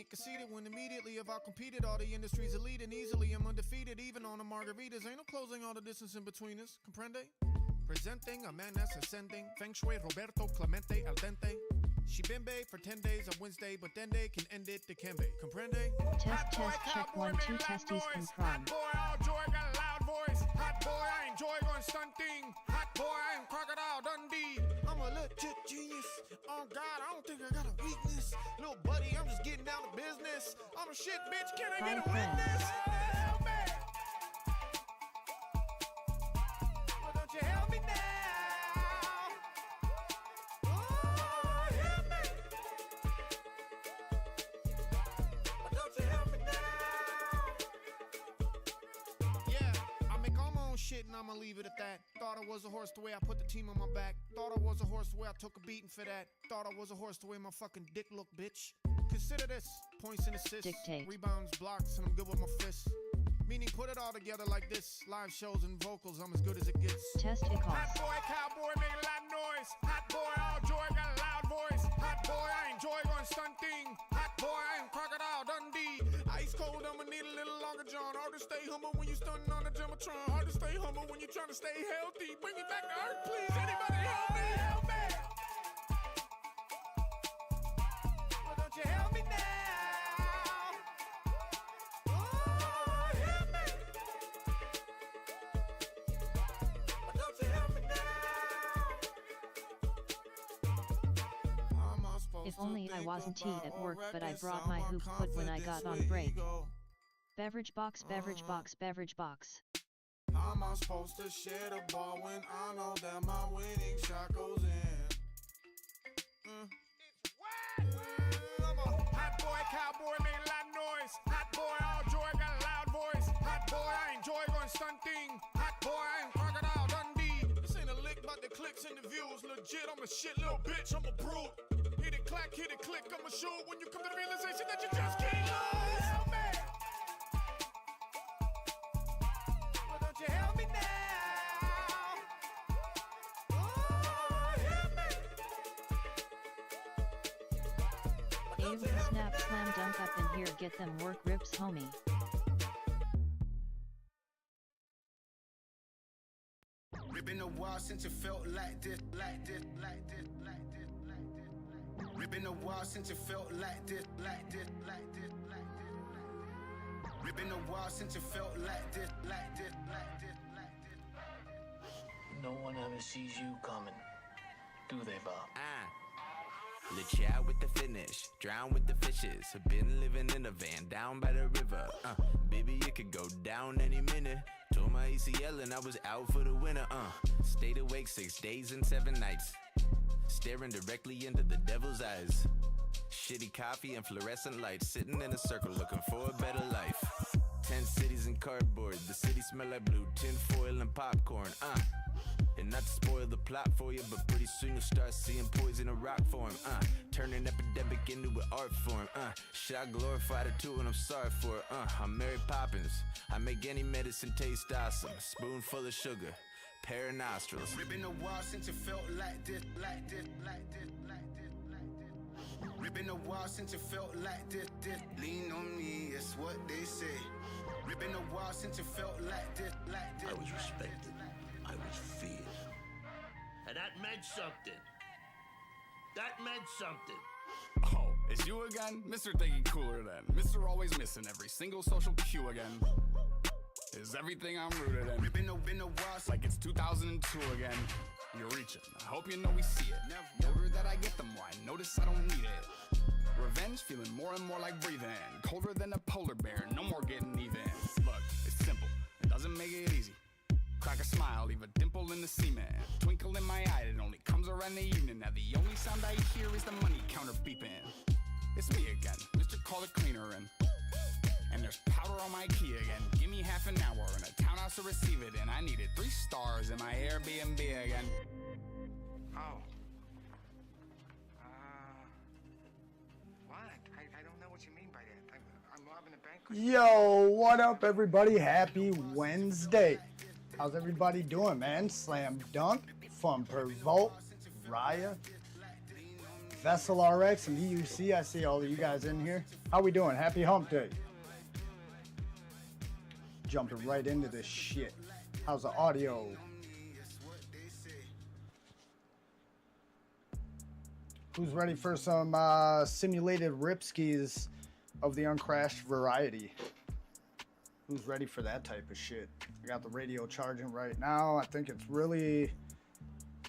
get conceited when immediately I've outcompeted all the industry's elite and easily I'm undefeated even on the margaritas. Ain't no closing all the distance in between us, comprende? Presenting a man that's ascending, Feng Shui Roberto Clemente al dente. She been bae for 10 days on Wednesday, but then they can end it to Kembe, comprende? Test, check 1, 2, testes confirmed. Hot boy, all joy, got a loud voice. Hot boy, I enjoy going stunting. Hot boy, I am Crocodile Dundee. I'm a legit genius. Oh God, I don't think I got a weakness. Little buddy, I'm just getting down to business. I'm a shit bitch, can I get a witness? Help me! Well, don't you help me now? Oh, help me! Well, don't you help me now? Yeah, I make all my own shit and I'ma leave it at that. Thought I was a horse the way I put the team on my back. Thought I was a horse the way I took a beating for that. Thought I was a horse the way my fucking dick look, bitch. Consider this, points and assists, Dictate. rebounds, blocks, and I'm good with my fists. Meaning put it all together like this. Live shows and vocals, I'm as good as it gets. Test Hot Icos. boy, cowboy, make a loud noise. Hot boy, all joy, got a loud voice. Hot boy, I enjoy going stunting. Hot boy, I am Crocodile Dundee. Ice cold, I'ma need a little longer, John. Hard to stay humble when you stunting on the Jumbotron. Hard to stay humble when you're trying to stay healthy. Bring me back to earth, please. Anybody help me? Help me! Well, don't you help me now? Oh, help me! Well, don't you help me now? How am I supposed If to only I think wasn't teed about at or work, but I brought reconcile my hoop put when I got on confidence break. with ego? Beverage box, beverage box, beverage box. How am I supposed to share the ball when I know that my winning shot goes in? I'm a hot boy, cowboy, make a loud noise. Hot boy, all joy, got a loud voice. Hot boy, I enjoy going stunting. Hot boy, I am Crocodile Dundee. This ain't a lick about the clicks and the views. Legit, I'm a shit little bitch, I'm a brute. Hit it, clack, hit it, click, I'm a shoot. When you come to the realization that you just can't lose. Help me! Well, don't you help me now? Oh, help me! Well, don't you help me Snap, now? slam dunk up in here, get them work rips, homie. It's been a while since it felt like this, like this, like this, like this, like this, like this. It's been a while since it felt like this, like this, like this, like this, like this. It's been a while since it felt like this, like this, like this, like this, like this. No one ever sees you coming, do they, Bob? Let's chat with the finish, drown with the fishes. Have been living in a van down by the river. Baby, it could go down any minute. Tore my ACL and I was out for the winter. Stayed awake 6 days and 7 nights, staring directly into the devil's eyes. Shitty coffee and fluorescent lights, sitting in a circle looking for a better life. 10 cities and cardboard, the city smell like blue tinfoil and popcorn. And not to spoil the plot for you, but pretty soon you'll start seeing poison in rock form. Turning epidemic into an art form. Should I glorify the tool and I'm sorry for it? I'm Mary Poppins. I make any medicine taste awesome. Spoonful of sugar, pair of nostrils. It's been a while since it felt like this, like this, like this, like this, like this. It's been a while since it felt like this, this. Lean on me, it's what they say. It's been a while since it felt like this, like this. I was respected. I was feared. And that meant something. That meant something. Oh, it's you again? Mr. Thinking Cooler then. Mr. Always missing every single social cue again. Is everything I'm rooted in. It's been a while since Like it's 2002 again. You're reaching. I hope you know we see it. The older that I get, the more I notice I don't need it. Revenge feeling more and more like breathing. Colder than a polar bear, no more getting even. Look, it's simple. It doesn't make it easy. Crack a smile, leave a dimple in the cement. Twinkle in my eye, it only comes around the evening. Now the only sound I hear is the money counter beeping. It's me again, Mr. Call It Cleaner and there's powder on my key again. Give me half an hour in a townhouse to receive it in. I needed 3 stars in my Airbnb again. Oh. What? I don't know what you mean by that. I'm robbing a bank. Yo, what up everybody? Happy Wednesday. How's everybody doing, man? Slam Dunk from Pervolt, Raya, Vessel RX and EUC, I see all of you guys in here. How we doing? Happy hump day. Jumping right into this shit. How's the audio? Who's ready for some simulated rip skis of the Uncrashed variety? Who's ready for that type of shit? I got the radio charging right now. I think it's really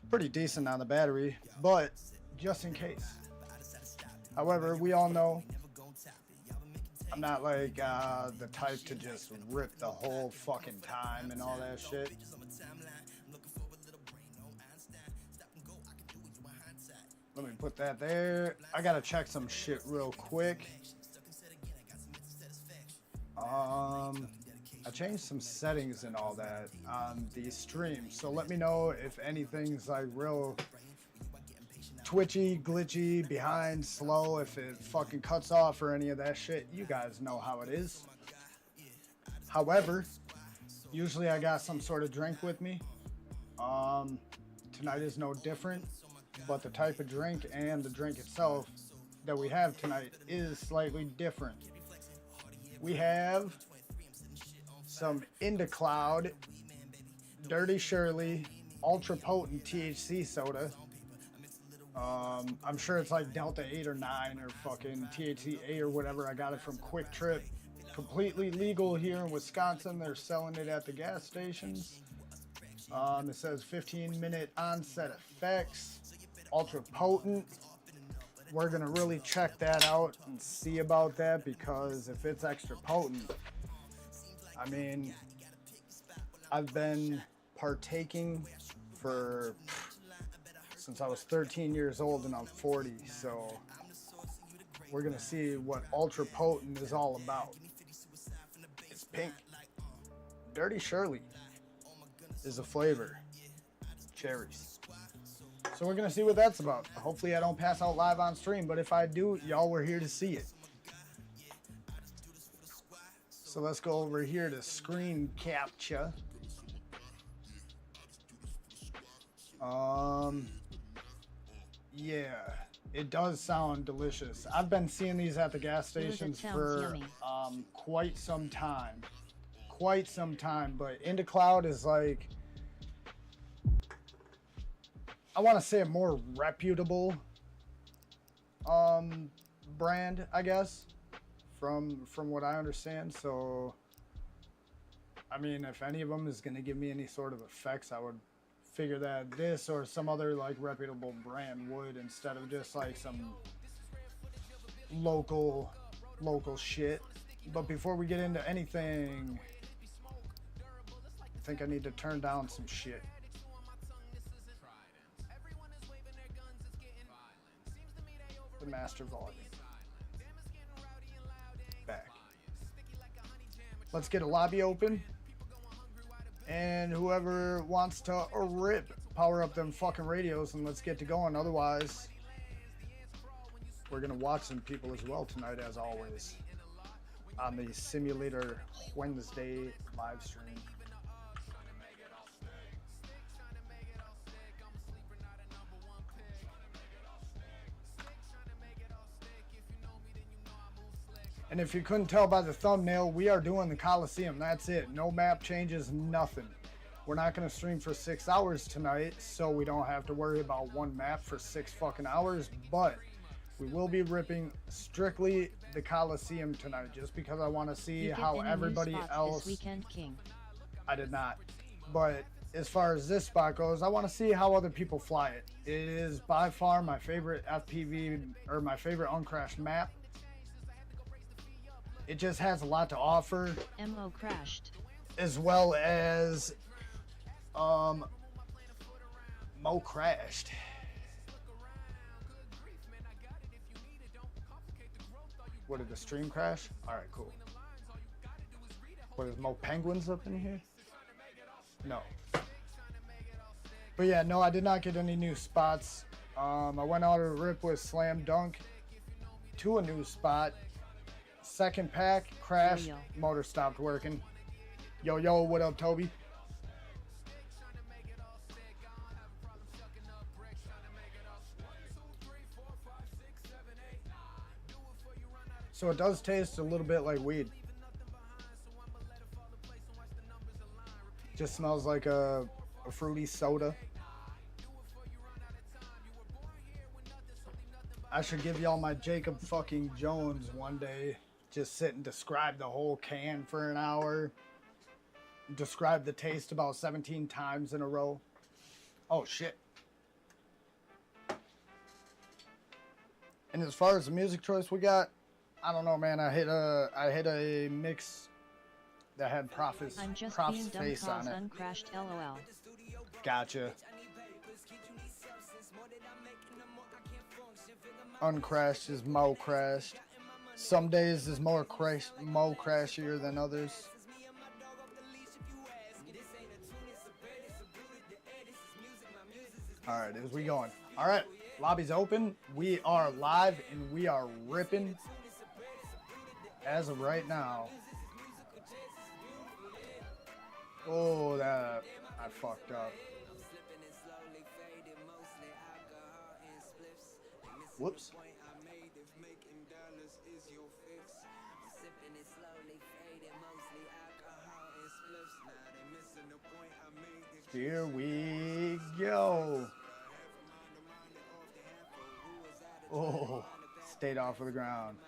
pretty decent on the battery, but just in case. However, we all know I'm not like the type to just rip the whole fucking time and all that shit. Let me put that there. I gotta check some shit real quick. I changed some settings and all that on the stream, so let me know if anything's like real twitchy, glitchy, behind, slow, if it fucking cuts off or any of that shit. You guys know how it is. However, usually I got some sort of drink with me. Tonight is no different, but the type of drink and the drink itself that we have tonight is slightly different. We have some King.Kieck-The, Dirty Shirley, ultra potent THC soda. I'm sure it's like Delta 8 or 9 or fucking THC 8 or whatever. I got it from Quick Trip. Completely legal here in Wisconsin. They're selling it at the gas stations. It says 15-minute onset effects, ultra potent. We're gonna really check that out and see about that, because if it's extra potent, I mean, I've been partaking for since I was 13 years old and I'm 40, so we're gonna see what ultra potent is all about. It's pink. Dirty Shirley is a flavor. Cherries. So we're gonna see what that's about. Hopefully I don't pass out live on stream, but if I do, y'all were here to see it. So let's go over here to screen capture. Yeah, it does sound delicious. I've been seeing these at the gas stations for quite some time. But King.Kieck-The is like, I want to say a more reputable brand, I guess, from what I understand. So I mean, if any of them is going to give me any sort of effects, I would figure that this or some other like reputable brand would, instead of just like some local shit. But before we get into anything, I think I need to turn down some shit. The master volume. Back. Let's get a lobby open. And whoever wants to rip, power up them fucking radios and let's get to going. Otherwise, we're going to watch some people as well tonight, as always, on the Simulator Wednesday live stream. And if you couldn't tell by the thumbnail, we are doing the Collosseum. That's it. No map changes, nothing. We're not going to stream for 6 hours tonight, so we don't have to worry about one map for 6 fucking hours. But we will be ripping strictly the Collosseum tonight, just because I want to see how everybody else... This weekend, King. I did not. But as far as this spot goes, I want to see how other people fly it. It is by far my favorite FPV, or my favorite Uncrashed map. It just has a lot to offer. MO crashed. As well as Mo crashed. What, did the stream crash? Alright, cool. What, is Mo Penguins up in here? No. But yeah, no, I did not get any new spots. I went out of rip with Slam Dunk to a new spot. Second pack, crashed, motor stopped working. Yo, what up, Toby? So it does taste a little bit like weed. Just smells like a fruity soda. I should give y'all my Jacob fucking Jones one day. Just sit and describe the whole can for an hour. Describe the taste about 17 times in a row. Oh shit. And as far as the music choice we got, I don't know, man. I hit a mix that had Prophet's I'm just being dumb face on cause it. Uncrashed LOL. Gotcha. Uncrashed is Mo crashed. Some days is more Mo crashier than others. Alright, as we going. Alright, lobby's open. We are live and we are ripping as of right now. Oh, that I fucked up. Whoops. Here we go. Oh, stayed off of the ground.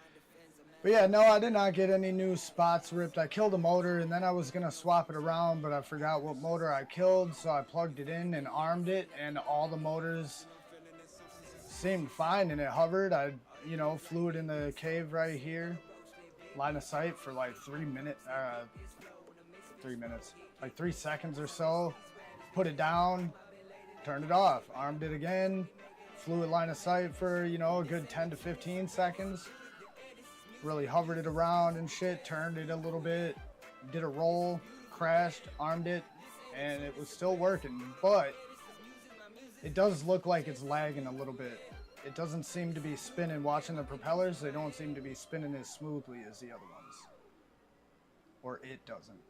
But yeah, no, I did not get any new spots ripped. I killed a motor and then I was going to swap it around, but I forgot what motor I killed, so I plugged it in and armed it, and all the motors seemed fine and it hovered. I, flew it in the cave right here. Line of sight for like 3 minutes, like 3 seconds or so. Put it down, turned it off, armed it again, flew it line of sight for, a good 10 to 15 seconds. Really hovered it around and shit, turned it a little bit, did a roll, crashed, armed it, and it was still working. But it does look like it's lagging a little bit. It doesn't seem to be spinning. Watching the propellers, they don't seem to be spinning as smoothly as the other ones. Or it doesn't.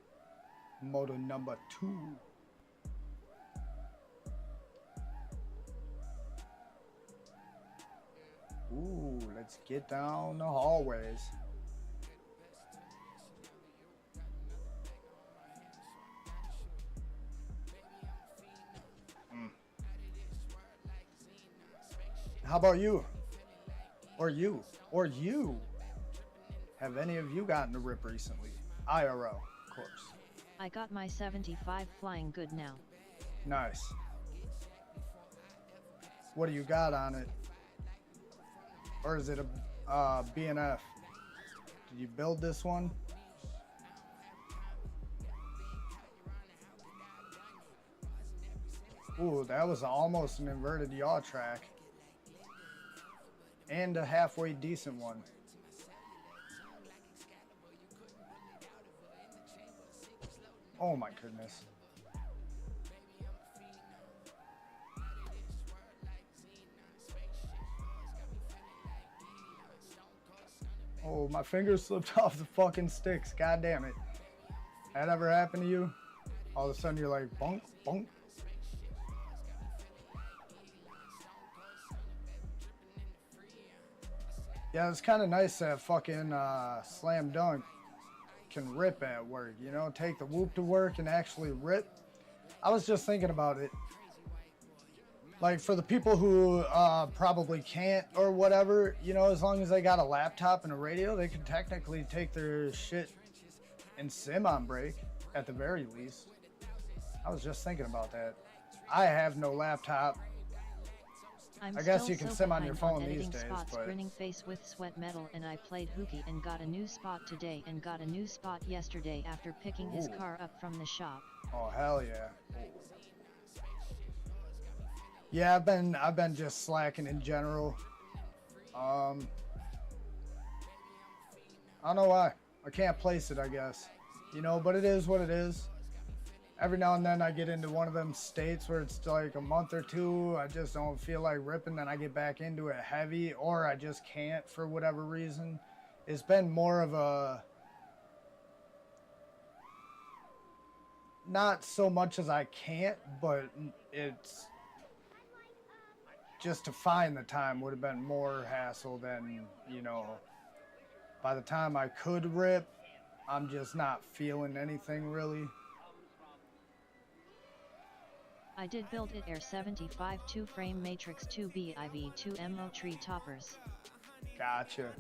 Motor number 2. Ooh, let's get down the hallways. How about you? Or you? Or you? Have any of you gotten a rip recently? IRL, of course. I got my 75 flying good now. Nice. What do you got on it? Or is it a BNF? Did you build this one? Ooh, that was almost an inverted yaw track. And a halfway decent one. Oh my goodness. Oh, my fingers slipped off the fucking sticks. God damn it. That ever happened to you? All of a sudden you're like, bonk, bonk. Yeah, it's kind of nice that fucking Slam Dunk can rip at work, take the whoop to work and actually rip. I was just thinking about it. Like, for the people who probably can't or whatever, as long as they got a laptop and a radio, they can technically take their shit and sim on break, at the very least. I was just thinking about that. I have no laptop. I guess you can sim on your phone these days, spots, but... grinning face with sweat metal, and I played hooky and got a new spot today and got a new spot yesterday after picking his car up from the shop. Oh, hell yeah. Yeah, I've been just slacking in general. I don't know why. I can't place it, I guess. But it is what it is. Every now and then I get into one of them states where it's like a month or two, I just don't feel like ripping, then I get back into it heavy, or I just can't for whatever reason. It's been more of a... Not so much as I can't, but it's... Just to find the time would have been more hassle than, by the time I could rip, I'm just not feeling anything really. I did build it Air 75 2-frame Matrix 2B IV2 MO tree toppers. Gotcha.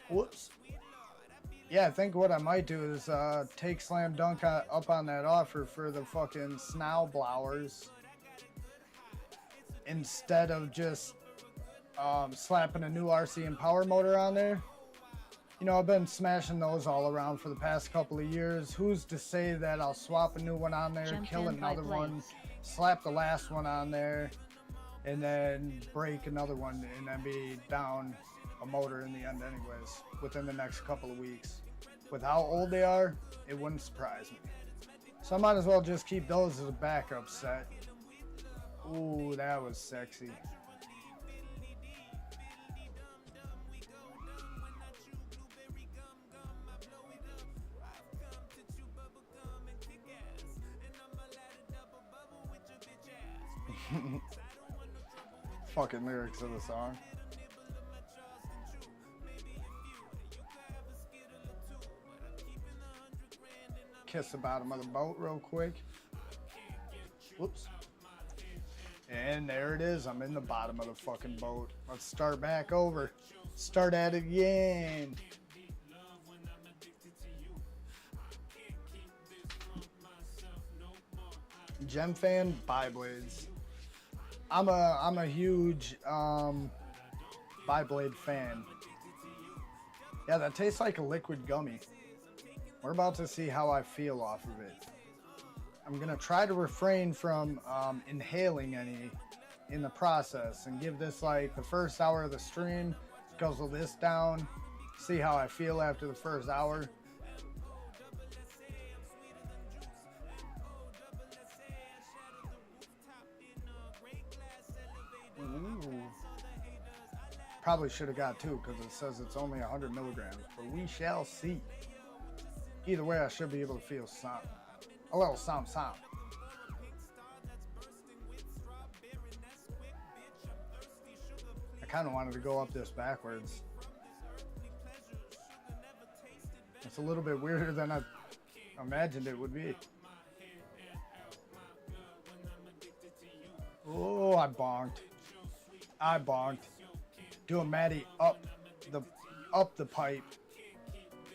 Whoops. Yeah, I think what I might do is take Slam Dunk up on that offer for the fucking snow blowers instead of just slapping a new RC and power motor on there. You know, I've been smashing those all around for the past couple of years. Who's to say that I'll swap a new one on there, kill another one, slap the last one on there, and then break another one, and then be down a motor in the end anyways, within the next couple of weeks. With how old they are, it wouldn't surprise me. So I might as well just keep those as a backup set. Ooh, that was sexy. Fucking lyrics of the song. Kiss the bottom of the boat real quick. Whoops. And there it is. I'm in the bottom of the fucking boat. Let's start back over. Start at it again. Gem fan, Bi-Blades. I'm a huge Bi-Blade fan. Yeah, that tastes like a liquid gummy. We're about to see how I feel off of it. I'm gonna try to refrain from inhaling any in the process and give this like the first hour of the stream, guzzle this down, see how I feel after the first hour. Ooh. Probably should have got two because it says it's only 100 milligrams, but we shall see. Either way, I should be able to feel some, a little some. I kind of wanted to go up this backwards. It's a little bit weirder than I imagined it would be. Oh, I bonked. Doing Maddie up the pipe.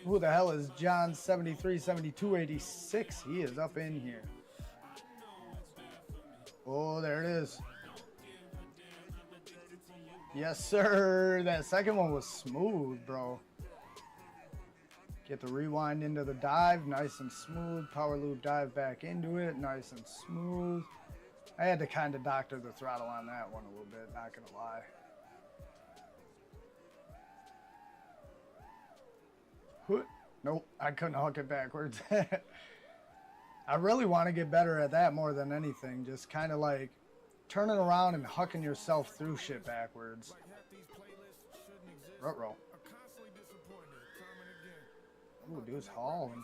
Who the hell is John 73 72 86? He is up in here. Oh, there it is. Yes, sir. That second one was smooth, bro. Get the rewind into the dive, nice and smooth. Power loop dive back into it, nice and smooth. I had to kind of doctor the throttle on that one a little bit, not gonna lie. Nope, I couldn't hook it backwards. I really want to get better at that more than anything. Just kind of like turning around and hucking yourself through shit backwards. Ruh-roh. Ooh, dude's hauling.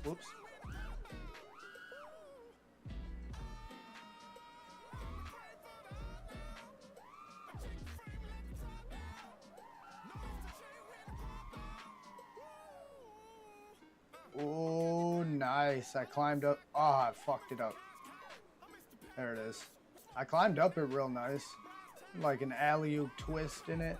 Whoops. Oh, nice. I climbed up. Oh, I fucked it up. There it is. I climbed up it real nice. Like an alley-oop twist in it.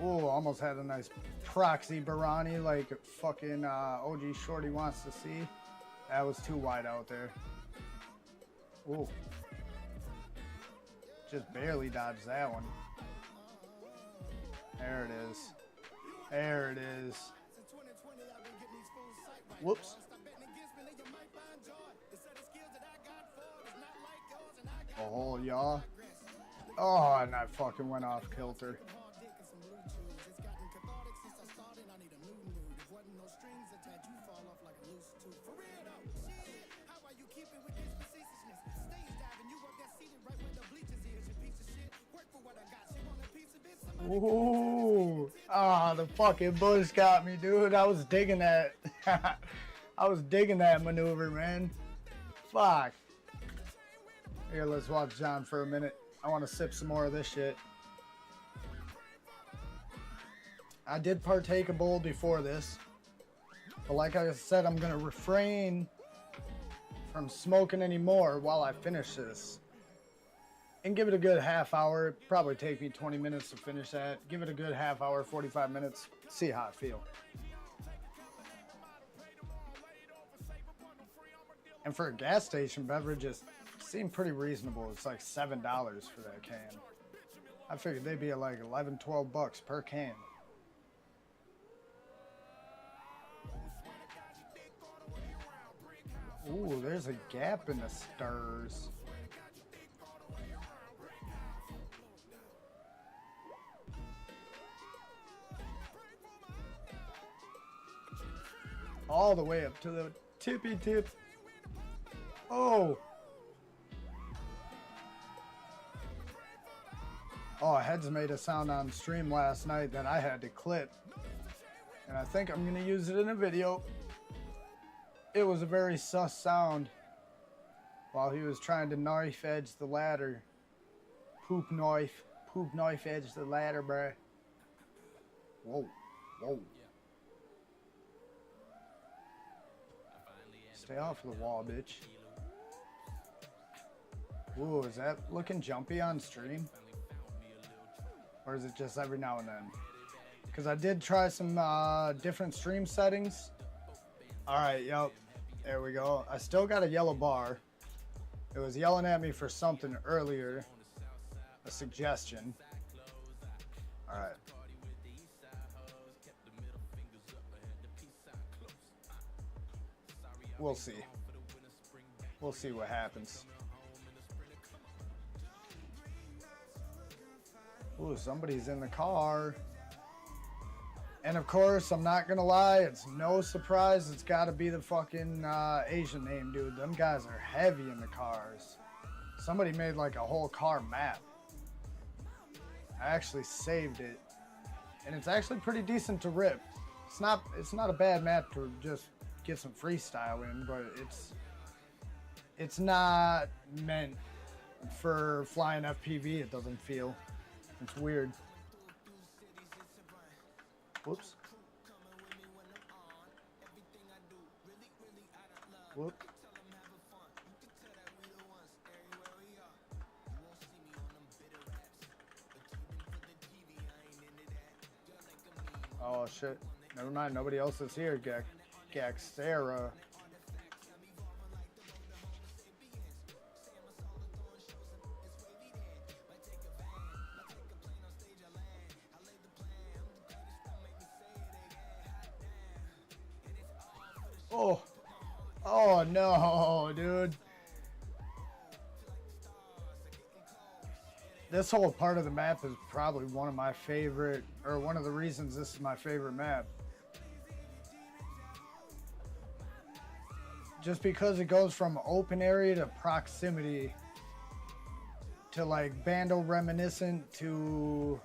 Oh, almost had a nice proxy Barani like fucking OG Shorty wants to see. That was too wide out there. Oh. Just barely dodged that one. There it is. There it is. Whoops. Oh, y'all. Oh, and I fucking went off kilter. Ooh. Ah, the fucking bush got me, dude. I was digging that. I was digging that maneuver, man. Fuck. Here, let's watch John for a minute. I want to sip some more of this shit. I did partake a bowl before this. But like I said, I'm going to refrain from smoking anymore while I finish this. And give it a good half hour. It'd probably take me 20 minutes to finish that. Give it a good half hour, 45 minutes. See how I feel. And for a gas station beverage, it seemed pretty reasonable. It's like $7 for that can. I figured they'd be at like 11, 12 bucks per can. Ooh, there's a gap in the stirs. All the way up to the tippy tip. Oh. Oh, Heads made a sound on stream last night that I had to clip. And I think I'm going to use it in a video. It was a very sus sound while he was trying to knife edge the ladder. Poop knife edge the ladder, bruh. Whoa, whoa. Stay off the wall, bitch. Ooh, is that looking jumpy on stream? Or is it just every now and then? Because I did try some different stream settings. Alright, yep. There we go. I still got a yellow bar. It was yelling at me for something earlier. A suggestion. Alright. We'll see. We'll see what happens. Ooh, somebody's in the car. And of course, I'm not gonna lie, it's no surprise it's gotta be the fucking Asian name, dude. Them guys are heavy in the cars. Somebody made like a whole car map. I actually saved it. And it's actually pretty decent to rip. It's not a bad map to just get some freestyle in, but it's not meant for flying FPV, it doesn't feel. It's weird. Whoops. Whoop. Oh shit. Never mind, nobody else is here, Sarah. Oh no, dude. This whole part of the map is probably one of my favorite, or one of the reasons this is my favorite map. Just because it goes from open area to proximity to like bando reminiscent to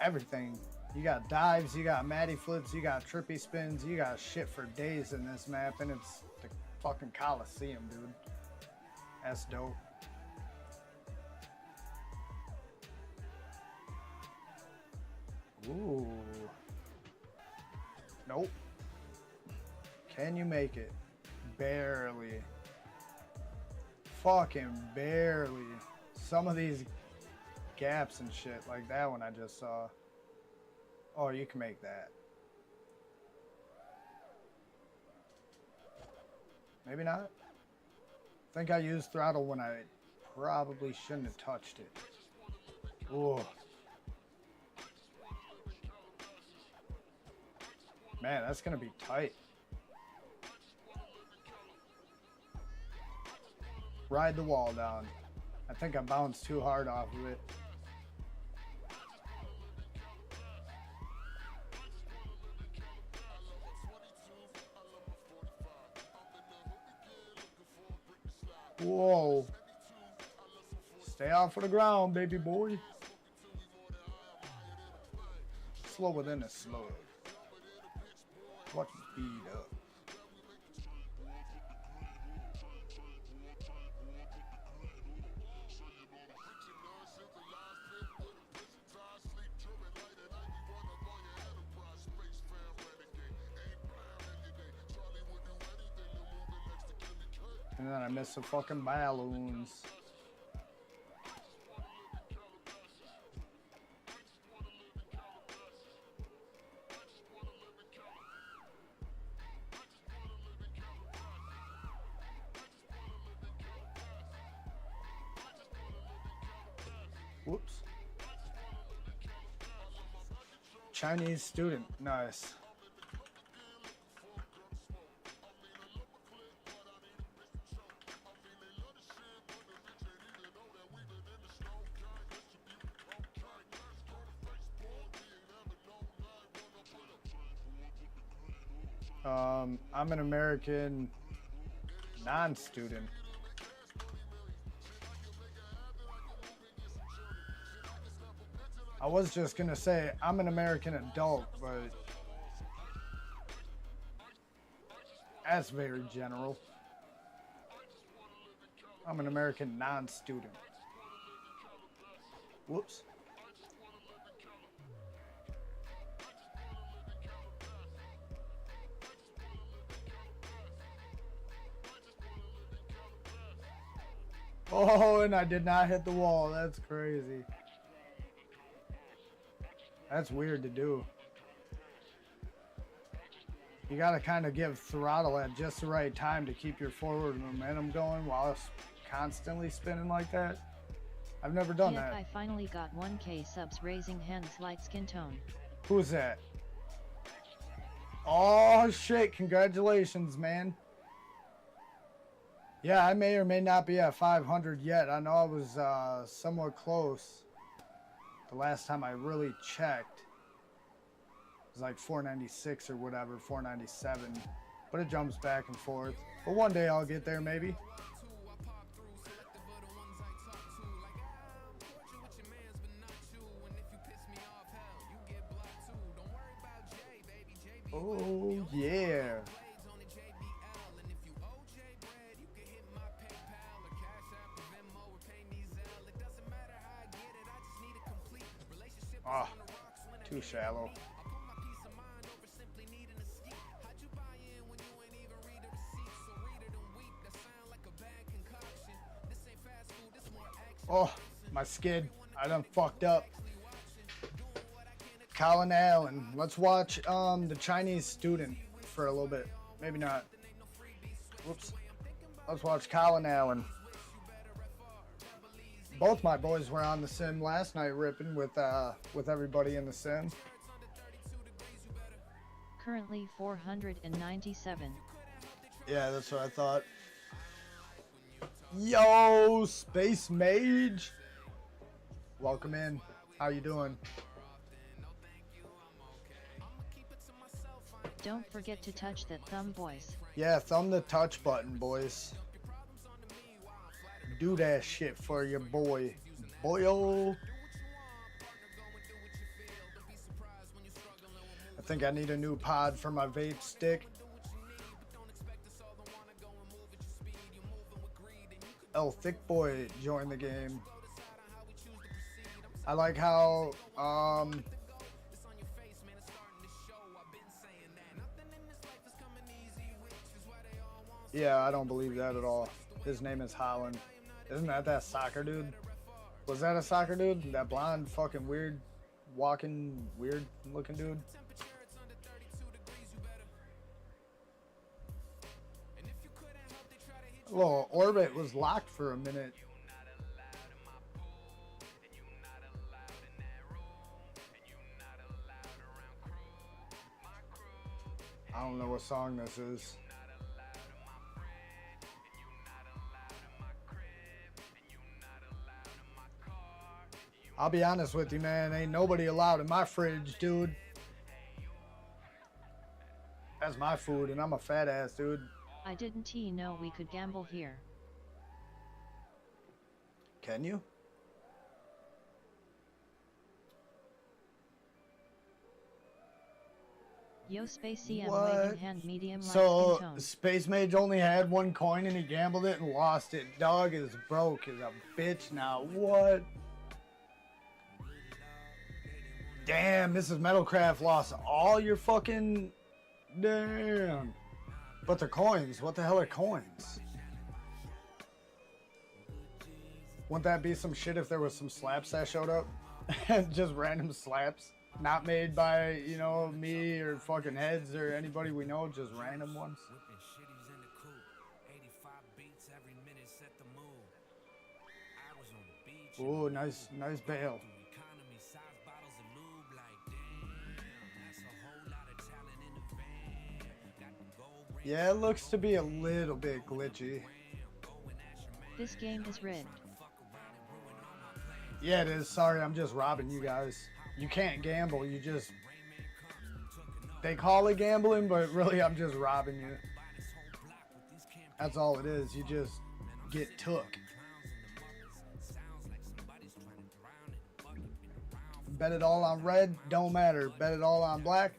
everything. You got dives, you got matty flips, you got trippy spins, you got shit for days in this map, and it's the fucking Collosseum, dude. That's dope. Ooh. Nope. Can you make it? Barely. Fucking barely. Some of these gaps and shit, like that one I just saw. Oh, you can make that. Maybe not. I think I used throttle when I probably shouldn't have touched it. Ooh. Man, that's gonna be tight. Ride the wall down. I think I bounced too hard off of it. Whoa. Stay off of the ground, baby boy. slower than a slug. Watch him speed up. And then I missed the fucking balloons. Whoops. Chinese student. Nice. I'm an American non-student. I was just gonna say I'm an American adult, but that's very general. I'm an American non-student. Whoops. Oh, and I did not hit the wall. That's crazy. That's weird to do. You gotta kind of give throttle at just the right time to keep your forward momentum going while it's constantly spinning like that. I've never done that. I finally got 1K subs. Raising hands, light skin tone. Who's that? Oh shit, congratulations, man. Yeah, I may or may not be at 500 yet. I know I was somewhat close. The last time I really checked, it was like 496 or whatever, 497. But it jumps back and forth. But one day I'll get there, maybe. Oh, yeah. Ah, too shallow. Oh, my skid. I done fucked up. Colin Allen. Let's watch the Chinese student for a little bit. Maybe not. Whoops. Let's watch Colin Allen. Both my boys were on the sim last night ripping with everybody in the sim. Currently 497. Yeah, that's what I thought. Yo, Space Mage. Welcome in. How you doing? Don't forget to touch that thumb, boys. Yeah, thumb the touch button, boys. Do that shit for your boy. Boyo. I think I need a new pod for my vape stick. El Thick Boy joined the game. I like how yeah, I don't believe that at all. His name is Holland. Isn't that soccer dude? Was that a soccer dude? That blonde fucking weird walking weird looking dude? Well, orbit was locked for a minute. I don't know what song this is. I'll be honest with you, man. Ain't nobody allowed in my fridge, dude. That's my food, and I'm a fat ass, dude. I didn't know we could gamble here. Can you? Yo Space CM What? wagon hand medium light So skin tone. Space Mage only had one coin and he gambled it and lost it. Dog is broke as a bitch now. What? Damn, Mrs. Metalcraft lost all your fucking... Damn. But the coins, what the hell are coins? Wouldn't that be some shit if there was some slaps that showed up? Just random slaps? Not made by, you know, me or fucking heads or anybody we know, just random ones. Ooh, nice bail. Yeah, it looks to be a little bit glitchy. This game is rigged. Yeah, it is. Sorry, I'm just robbing you guys. You can't gamble, you just... They call it gambling, but really I'm just robbing you. That's all it is. You just get took. Bet it all on red, don't matter. Bet it all on black,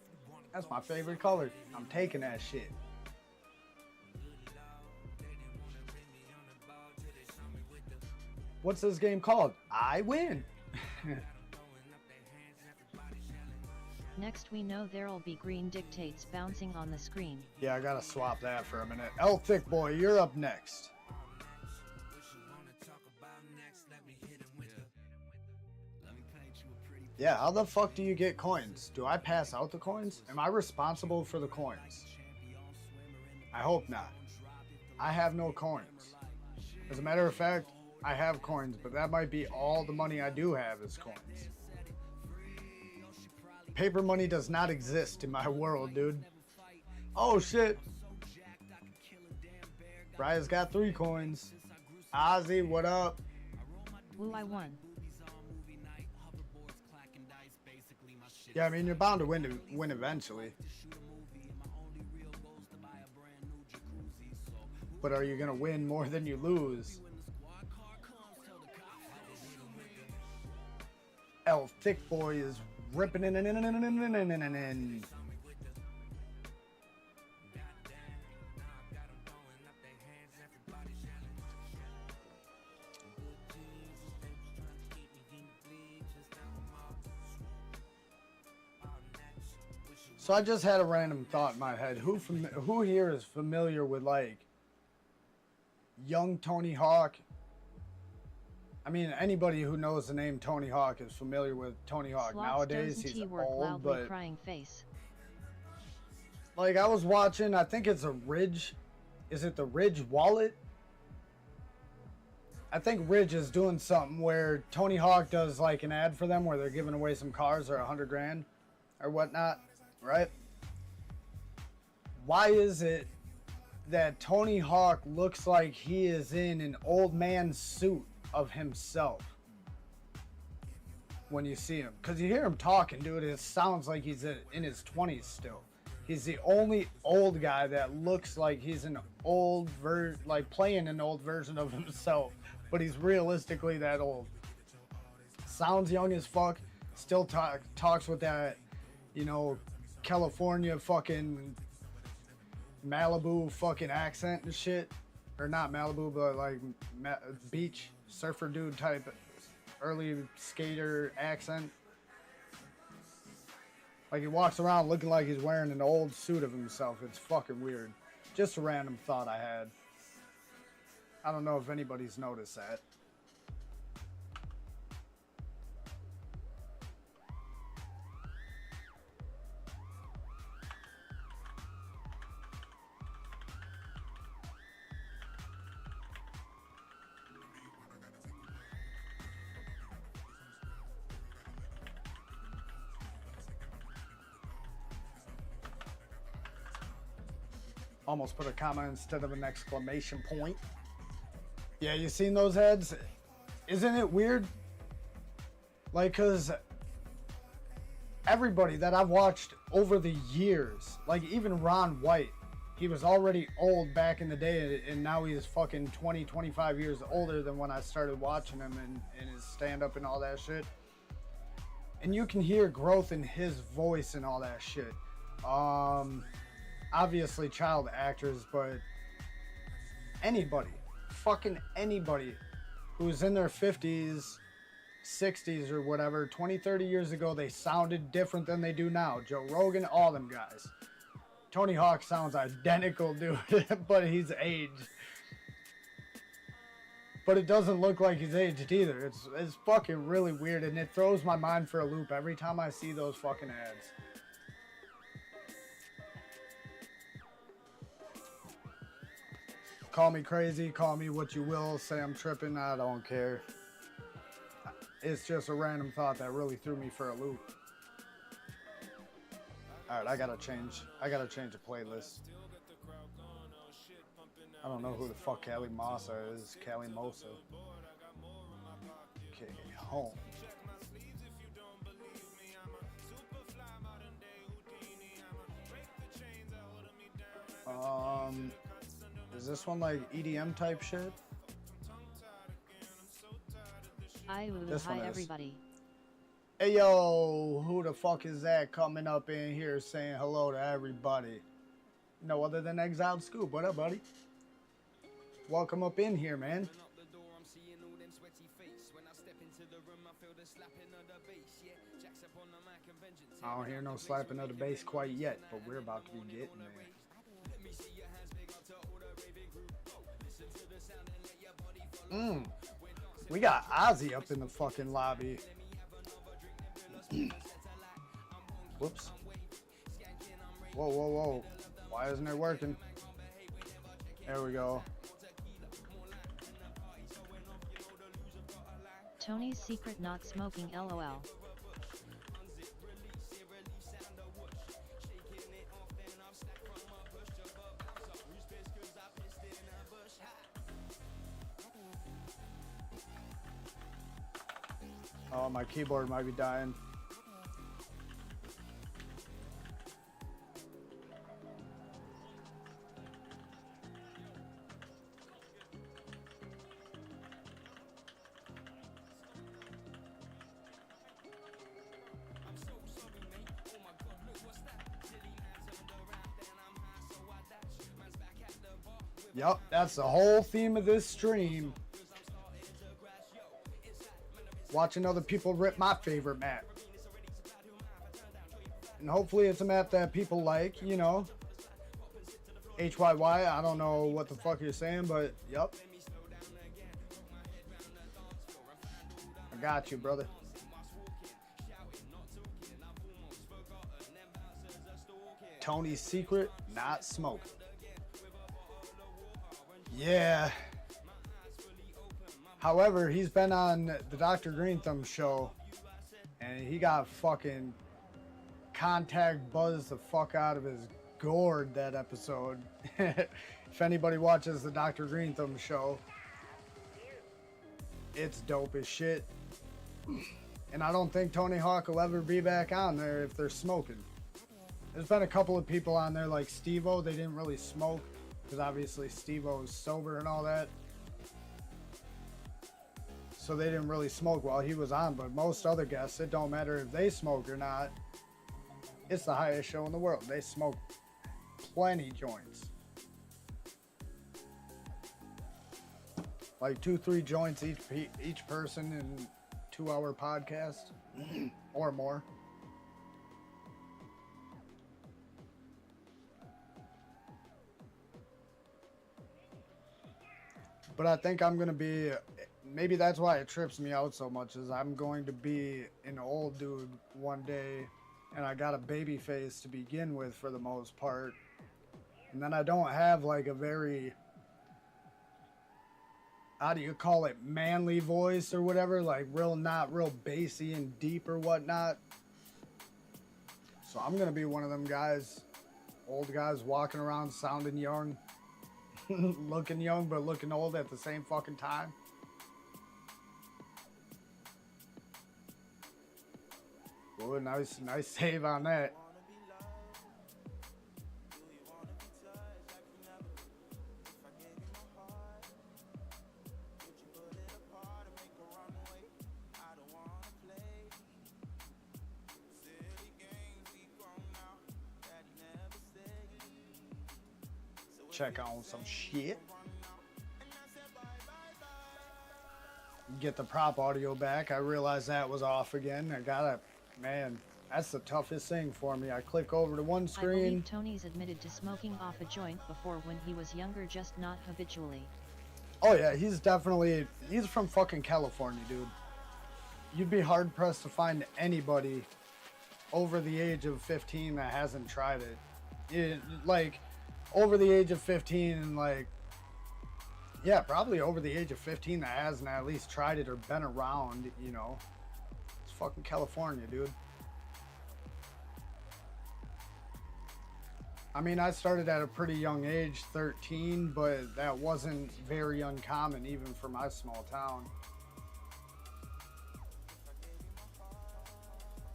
that's my favorite color. I'm taking that shit. What's this game called? I win. Next we know there'll be green dictates bouncing on the screen. Yeah, I gotta swap that for a minute. Thick Boy, you're up next. Yeah, how the fuck do you get coins? Do I pass out the coins? Am I responsible for the coins? I hope not. I have no coins. As a matter of fact, I have coins, but that might be all the money I do have is coins. Paper money does not exist in my world, dude. Oh shit. Brian's got 3 coins. Ozzy, what up? Woo, I won. Yeah, I mean, you're bound to win eventually. But are you gonna win more than you lose? Thick Boy is ripping in. So I just had a random thought in my head. Who here is familiar with like young Tony Hawk? I mean, anybody who knows the name Tony Hawk is familiar with Tony Hawk. Slots Nowadays, doesn't he's T-work old, loudly but crying face. like I was watching, I think it's a Ridge. Is it the Ridge wallet? I think Ridge is doing something where Tony Hawk does like an ad for them where they're giving away some cars or $100 grand or whatnot, right? Why is it that Tony Hawk looks like he is in an old man suit of himself when you see him? Because you hear him talking, dude, it sounds like he's in his 20s still. He's the only old guy that looks like he's an old like playing an old version of himself, but he's realistically that old. Sounds young as fuck, still talks with that, you know, California fucking Malibu fucking accent and shit. Or not Malibu, but like beach surfer dude type early skater accent. Like he walks around looking like he's wearing an old suit of himself. It's fucking weird. Just a random thought I had. I don't know if anybody's noticed that. Almost put a comma instead of an exclamation point. Yeah, you seen those ads? Isn't it weird? Like, cause everybody that I've watched over the years, like even Ron White, he was already old back in the day, and now he's fucking 20, 25 years older than when I started watching him and his stand-up and all that shit. And you can hear growth in his voice and all that shit. Obviously child actors, but anybody, fucking anybody who's in their 50s, 60s or whatever, 20, 30 years ago, they sounded different than they do now. Joe Rogan, all them guys. Tony Hawk sounds identical, dude, but he's aged. But it doesn't look like he's aged either. It's fucking really weird, and it throws my mind for a loop every time I see those fucking ads. Call me crazy, call me what you will, say I'm tripping, I don't care. It's just a random thought that really threw me for a loop. Alright, I gotta change the playlist. I don't know who the fuck Cali Mossa is. Cali Mosa. Okay, home. Is this one like EDM type shit? Hi everybody. Hey yo, who the fuck is that coming up in here saying hello to everybody? No other than Exiled Scoop. What up, buddy? Welcome up in here, man. I don't hear no slapping of the bass quite yet, but we're about to be getting there. We got Ozzy up in the fucking lobby. Whoops. Whoa, whoa, whoa. Why isn't it working? There we go. Tony's secret not smoking LOL. Oh, my keyboard might be dying. Yup, that's the whole theme of this stream. Watching other people rip my favorite map. And hopefully it's a map that people like, you know. HYY, I don't know what the fuck you're saying, but yup. I got you, brother. Tony's secret, not smoking. Yeah. However, he's been on the Dr. Green Thumb show, and he got fucking contact buzzed the fuck out of his gourd that episode. If anybody watches the Dr. Green Thumb show, it's dope as shit. And I don't think Tony Hawk will ever be back on there if they're smoking. There's been a couple of people on there like Steve-O, they didn't really smoke, because obviously Steve-O is sober and all that. So they didn't really smoke while he was on, but most other guests, it don't matter if they smoke or not. It's the highest show in the world. They smoke plenty joints. Like 2-3 joints each person in 2-hour podcast or more. But I think I'm going to be, maybe that's why it trips me out so much, is I'm going to be an old dude one day, and I got a baby face to begin with for the most part. And then I don't have like a very, how do you call it, manly voice or whatever, like not real bassy and deep or whatnot. So I'm going to be one of them guys, old guys walking around sounding young. Looking young but looking old at the same fucking time. Oh, nice save on that. check on some shit. Get the prop audio back. I realized that was off again. I gotta, man, that's the toughest thing for me. I click over to one I screen. believe Tony's admitted to smoking off a joint before when he was younger, just not habitually. Oh yeah, he's from fucking California, dude. You'd be hard pressed to find anybody over the age of 15 that hasn't tried it. Like, over the age of 15 and like, yeah, probably over the age of 15 that hasn't at least tried it or been around, you know. It's fucking California, dude. I mean, I started at a pretty young age, 13, but that wasn't very uncommon even for my small town.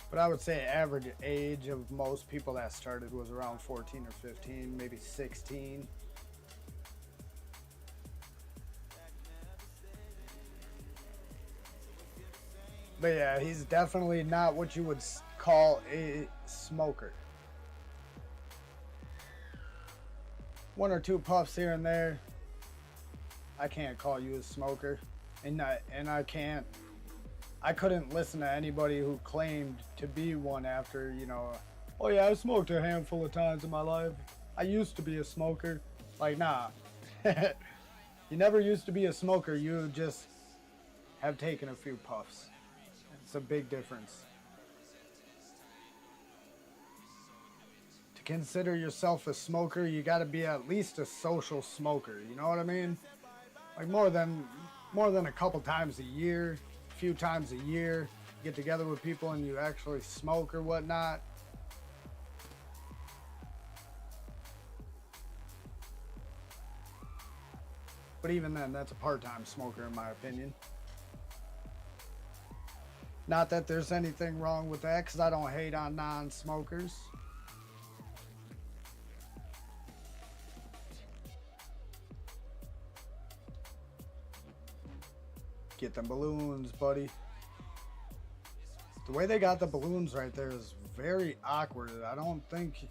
But I would say average age of most people that started was around 14 or 15, maybe 16. But yeah, he's definitely not what you would call a smoker. One or two puffs here and there. I can't call you a smoker. And I couldn't listen to anybody who claimed to be one after, you know, oh yeah, I smoked a handful of times in my life. I used to be a smoker. Like, nah. You never used to be a smoker. You just have taken a few puffs. It's a big difference. To consider yourself a smoker, you got to be at least a social smoker. You know what I mean? Like more than a couple times a year, a few times a year, get together with people and you actually smoke or whatnot. But even then, that's a part-time smoker in my opinion. Not that there's anything wrong with that, because I don't hate on non-smokers. Get them balloons, buddy. The way they got the balloons right there is very awkward. I don't think...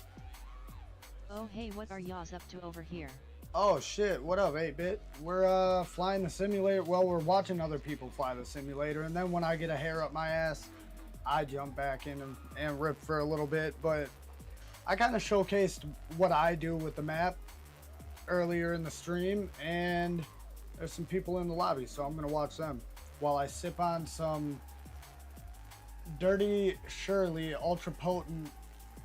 Oh hey, what are y'all up to over here? Oh shit, what up 8-Bit? We're flying the simulator. Well, we're watching other people fly the simulator, and then when I get a hair up my ass, I jump back in and rip for a little bit. But I kind of showcased what I do with the map earlier in the stream, and there's some people in the lobby, so I'm gonna watch them while I sip on some Dirty Shirley ultra potent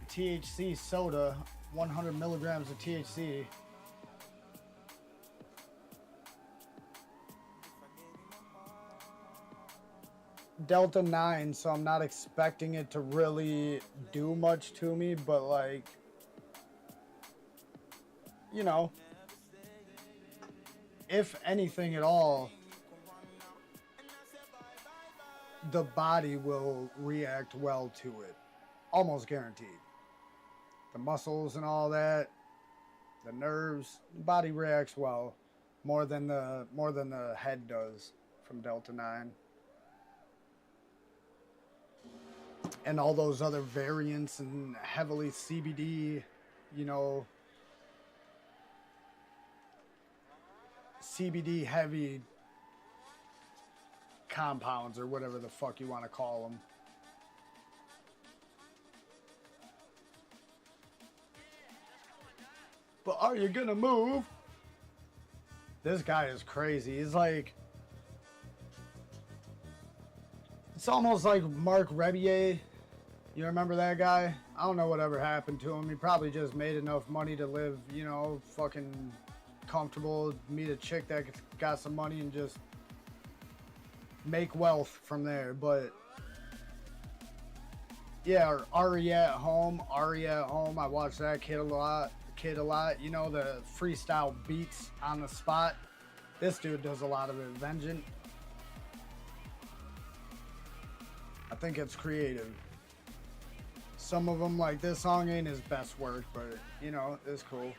THC soda, 100 milligrams of THC. Delta 9, so I'm not expecting it to really do much to me, but like, you know, if anything at all, the body will react well to it. Almost guaranteed. The muscles and all that, the nerves, the body reacts well more than the head does from Delta 9. And all those other variants and heavily CBD, you know, CBD heavy compounds or whatever the fuck you want to call them. But are you gonna move? This guy is crazy. He's like, it's almost like Mark Rebier. You remember that guy? I don't know whatever happened to him. He probably just made enough money to live, you know, fucking comfortable, meet a chick that got some money and just make wealth from there. But yeah, or Ari at Home. I watched that kid a lot. You know, the freestyle beats on the spot. This dude does a lot of it. Vengeant. I think it's creative. Some of them, like this song, ain't his best work, but you know, it's cool.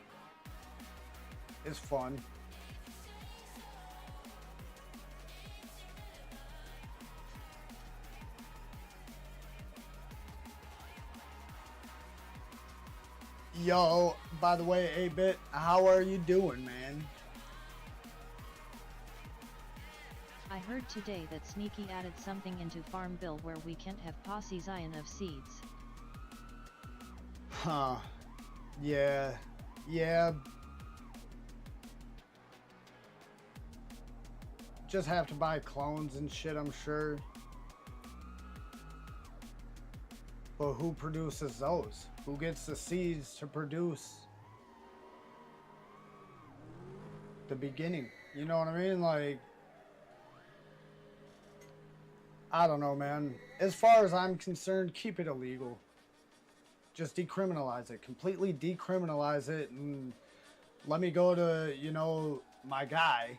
It's fun. Yo, by the way, 8-Bit, how are you doing, man? I heard today that Sneaky added something into Farm Bill where we can't have posse's iron of seeds. Huh. Yeah. Yeah. Just have to buy clones and shit, I'm sure. But who produces those? Who gets the seeds to produce the beginning? You know what I mean? Like, I don't know, man. As far as I'm concerned, keep it illegal. Just decriminalize it. Completely decriminalize it and let me go to, you know, my guy.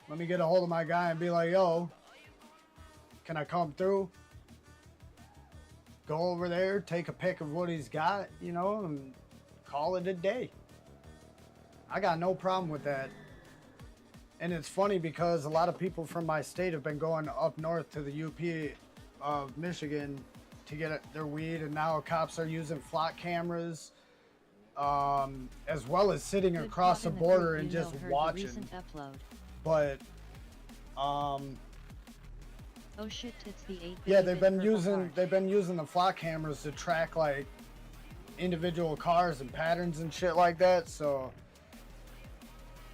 Let me get a hold of my guy and be like, yo, can I come through? Go over there, take a pic of what he's got, you know, and call it a day. I got no problem with that. And it's funny because a lot of people from my state have been going up north to the UP of Michigan to get their weed, and now cops are using flock cameras, as well as sitting Good across the cop in border group, and you know, just heard the watching. recent upload. But Oh shit, it's the 8-bit. yeah, they've been using the flock cameras to track like individual cars and patterns and shit like that. So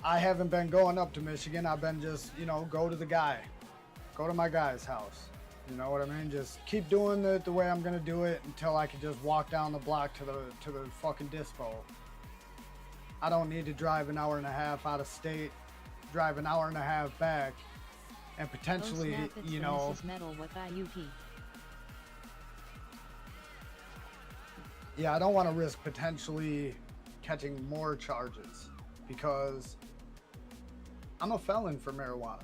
I haven't been going up to Michigan. I've been just, you know, go to the guy, go to my guy's house. You know what I mean? Just keep doing it the way I'm gonna do it until I can just walk down the block to the fucking dispo. I don't need to drive an hour and a half out of state, drive an hour and a half back, and potentially, oh, snap, it's you the know, Mrs. Metal with IUP. yeah, I don't want to risk potentially catching more charges because I'm a felon for marijuana.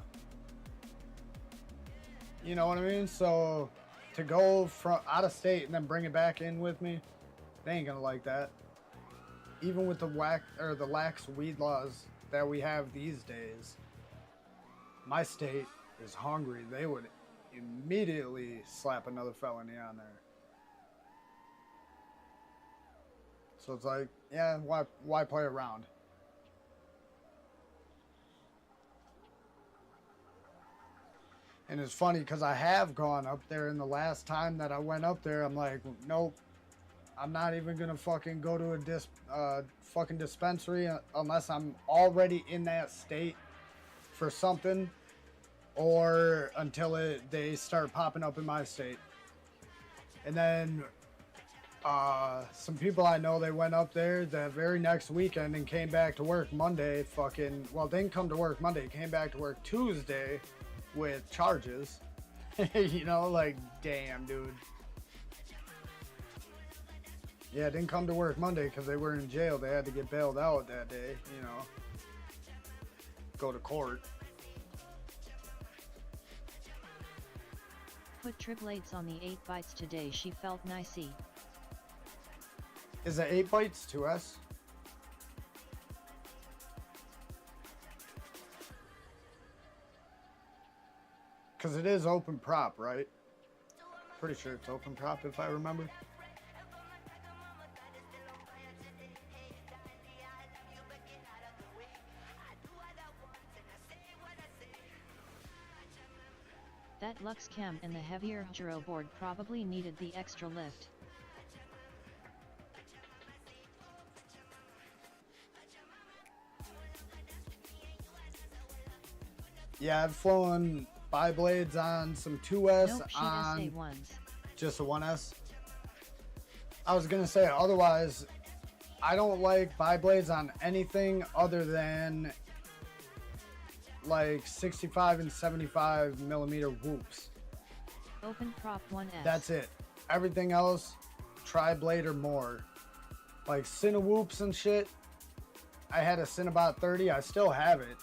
You know what I mean? So to go from out of state and then bring it back in with me, they ain't gonna like that. Even with the lax weed laws that we have these days, my state is hungry. They would immediately slap another felony on there. So it's like, yeah, why play around? And it's funny because I have gone up there, and the last time that I went up there, I'm like, nope, I'm not even gonna fucking go to a fucking dispensary unless I'm already in that state for something, or until they start popping up in my state. And then some people I know, they went up there the very next weekend and came back to work Monday. Didn't come to work Monday, came back to work Tuesday with charges. You know, like, damn, dude. Yeah, didn't come to work Monday because they were in jail. They had to get bailed out that day, you know. Go to court. Put triplets on the 8 bytes today. She felt nicey. Is it 8 bytes 2S? Because it is open prop, right? Pretty sure it's open prop if I remember. That Lux Cam and the heavier gyro board probably needed the extra lift. Yeah, I've flown bi-blades on some 2S, Nope, she on SA1s. just a 1S. I was gonna say, otherwise, I don't like bi-blades on anything other than like 65 and 75 millimeter whoops. Open prop 1S. That's it. Everything else, tri-blade or more. Like Cinewhoops and shit. I had a Cinebot 30. I still have it.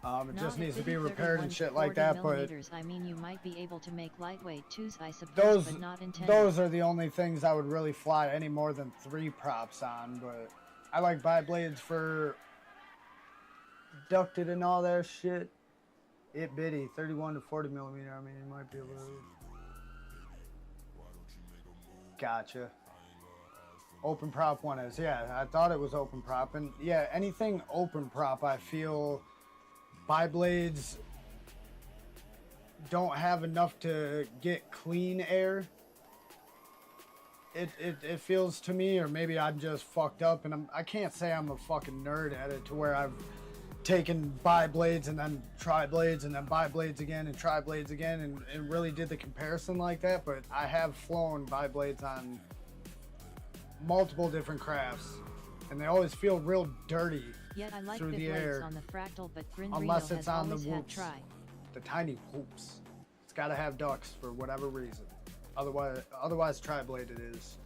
It just needs to be repaired and shit like that. But I mean, you might be able to make lightweight 2s, I suppose, but not intended. Those are the only things I would really fly any more than 3 props on. But I like bi-blades for ducted and all that shit. It bitty 31 to 40 millimeter. I mean, you might be able to. Gotcha. Open prop one is, yeah, I thought it was open prop. And yeah, anything open prop, I feel bi-blades don't have enough to get clean air. It feels to me, or maybe I'm just fucked up, and I can't say I'm a fucking nerd at it to where I've taken bi-blades and then tri-blades and then bi-blades again and tri-blades again and really did the comparison like that, but I have flown bi-blades on multiple different crafts, and they always feel real dirty. Yet I like through the the blades air, on the fractal, but Grin unless Reno it's has on the always had whoops, try. the tiny whoops. It's got to have ducks for whatever reason. Otherwise tri-bladed is.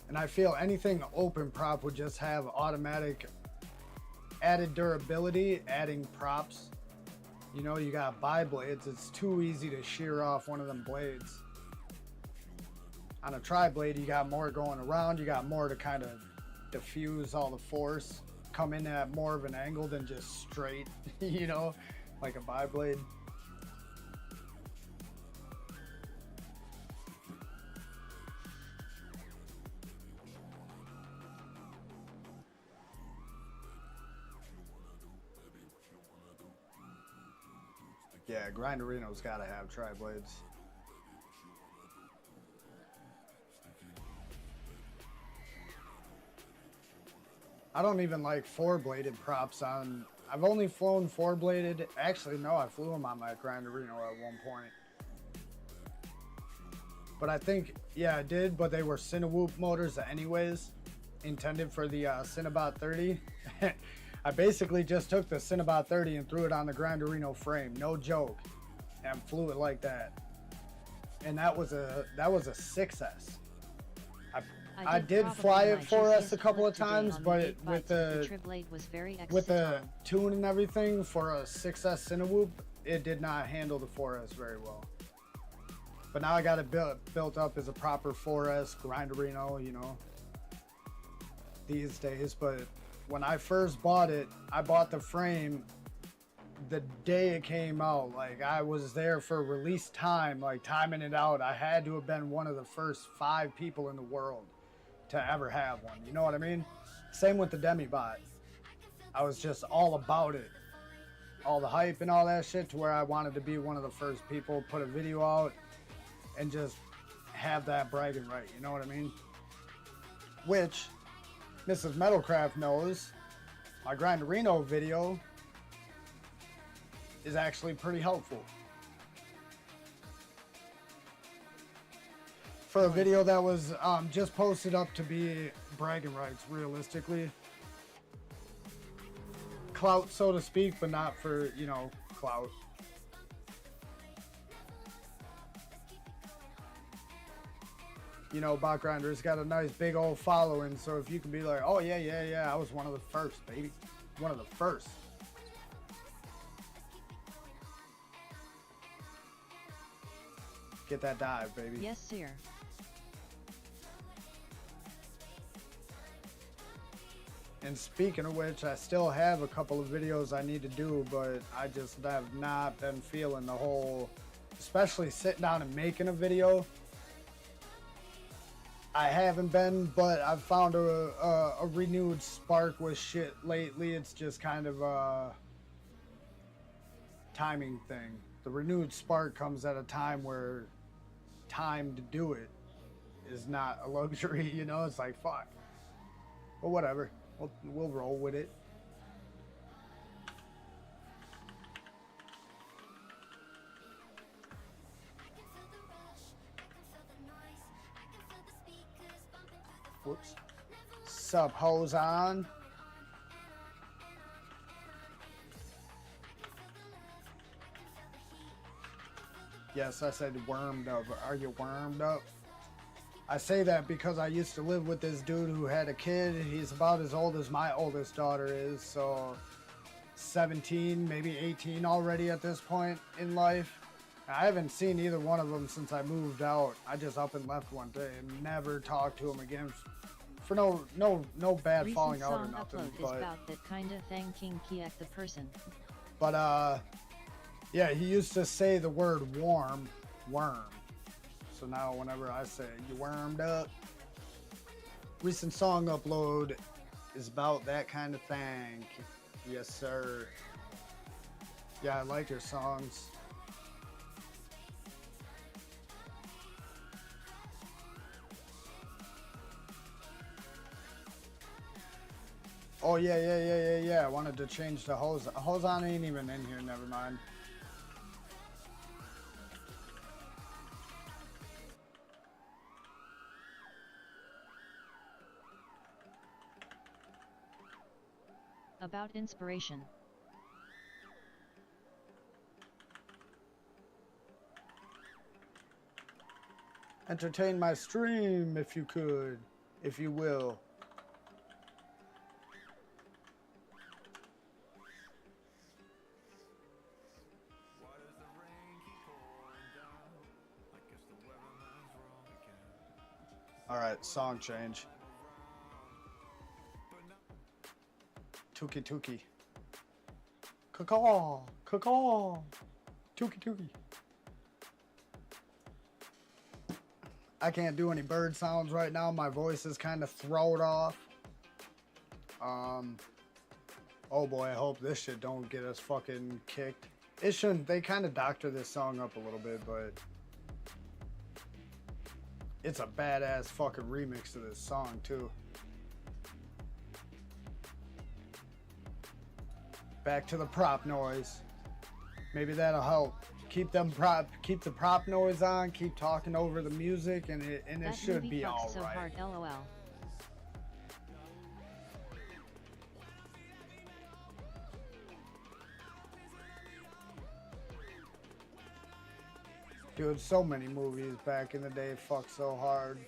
And I feel anything open prop would just have automatic added durability, adding props. You know, you got bi-blades, it's too easy to shear off one of them blades. On a tri-blade, you got more going around, you got more to kind of diffuse all the force, come in at more of an angle than just straight, you know, like a bi-blade. Yeah, Grinderino's got to have tri-blades. I don't even like four-bladed props on... I've only flown four-bladed... Actually, no, I flew them on my Grinderino at one point. But I think, yeah, I did, but they were Cinewoop motors anyways, intended for the Cinnabot 30. I basically just took the Cinnabot 30 and threw it on the Grinderino frame, no joke, and flew it like that. And that was a 6S. I did fly it for us a couple of times, but with the tune and everything for a 6S Cinewoop, it did not handle the 4S very well. But now I got it built up as a proper 4S Grinderino, you know, these days. But when I first bought it, I bought the frame the day it came out. Like, I was there for release time, like timing it out. I had to have been one of the first 5 people in the world to ever have one. You know what I mean? Same with the Demibot. I was just all about it. All the hype and all that shit, to where I wanted to be one of the first people, put a video out and just have that bragging right. You know what I mean? Which Mrs. Metalcraft knows my Grinderino video is actually pretty helpful. For a video that was just posted up to be bragging rights, realistically. Clout, so to speak, but not for, you know, clout. You know, Bot Grinder's got a nice big old following, so if you can be like, oh yeah, I was one of the first, baby. One of the first. Get that dive, baby. Yes, sir. And speaking of which, I still have a couple of videos I need to do, but I just have not been feeling the whole, especially sitting down and making a video. I haven't been, but I've found a renewed spark with shit lately. It's just kind of a timing thing. The renewed spark comes at a time where time to do it is not a luxury, you know? It's like, fuck. But whatever. We'll roll with it. Whoops. Sup, hose on. Yes, I said wormed up. Are you wormed up? I say that because I used to live with this dude who had a kid. He's about as old as my oldest daughter is, so 17, maybe 18 already at this point in life. I haven't seen either one of them since I moved out. I just up and left one day and never talked to him again for no bad Recent falling out or song nothing. upload is But about that kinda thing, King.Kieck-The person. But Yeah, he used to say the word warm, worm. So now whenever I say you wormed up, recent song upload is about that kind of thing. Yes, sir. Yeah, I like your songs. Oh, yeah. I wanted to change the hose. Hose on ain't even in here, never mind. About inspiration. Entertain my stream if you could, if you will. Alright, song change. Tuki Tuki. Caw, caw. Tuki Tuki. I can't do any bird sounds right now. My voice is kind of thrown off. Oh boy, I hope this shit don't get us fucking kicked. It shouldn't. They kind of doctor this song up a little bit, but it's a badass fucking remix to this song too. Back to the prop noise. Maybe that'll help. Keep the prop noise on. Keep talking over the music, and it should be all so right. Hard, LOL. Dude, so many movies back in the day fucked so hard.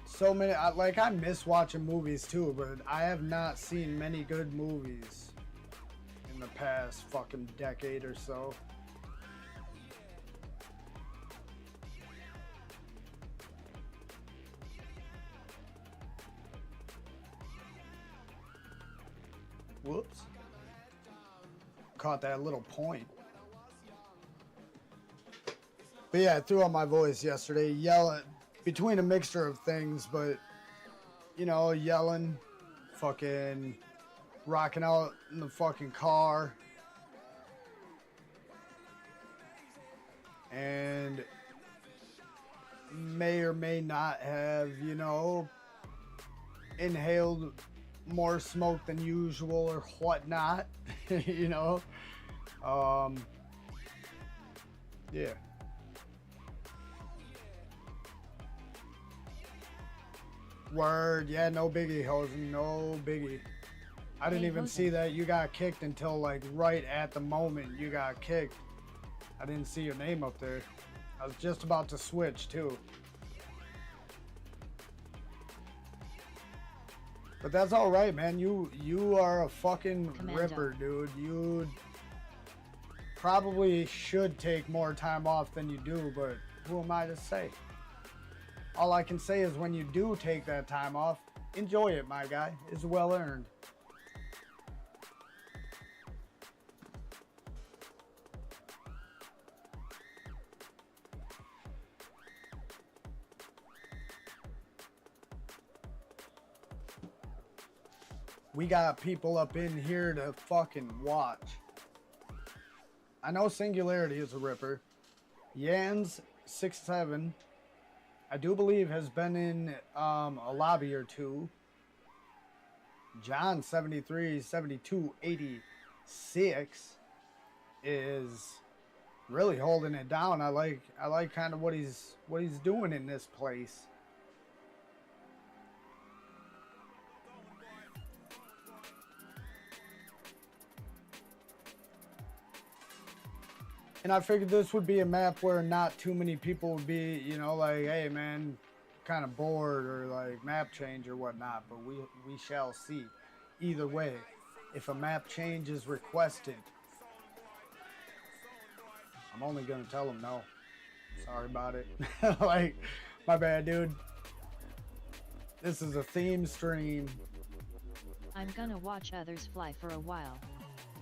So many, I miss watching movies too, but I have not seen many good movies in the past fucking decade or so. Whoops. Caught that little point. But yeah, I threw out my voice yesterday, yelling between a mixture of things, but you know, yelling, fucking rocking out in the fucking car, and may or may not have, you know, inhaled more smoke than usual or whatnot. You know, yeah. Word, yeah, no biggie, Hosen, no biggie. I didn't even see that you got kicked until like right at the moment you got kicked. I didn't see your name up there. I was just about to switch too. But that's all right, man. You are a fucking Commando. ripper, dude. You probably should take more time off than you do, but who am I to say? All I can say is when you do take that time off, enjoy it, my guy. It's well earned. We got people up in here to fucking watch. I know Singularity is a ripper. Yans67, I do believe, has been in a lobby or two. John 737286 is really holding it down. I like kind of what he's doing in this place. And I figured this would be a map where not too many people would be, you know, like, hey man, kind of bored or like map change or whatnot. But we shall see. Either way, if a map change is requested, I'm only gonna tell them no. Sorry about it. Like, my bad, dude. This is a theme stream. I'm gonna watch others fly for a while.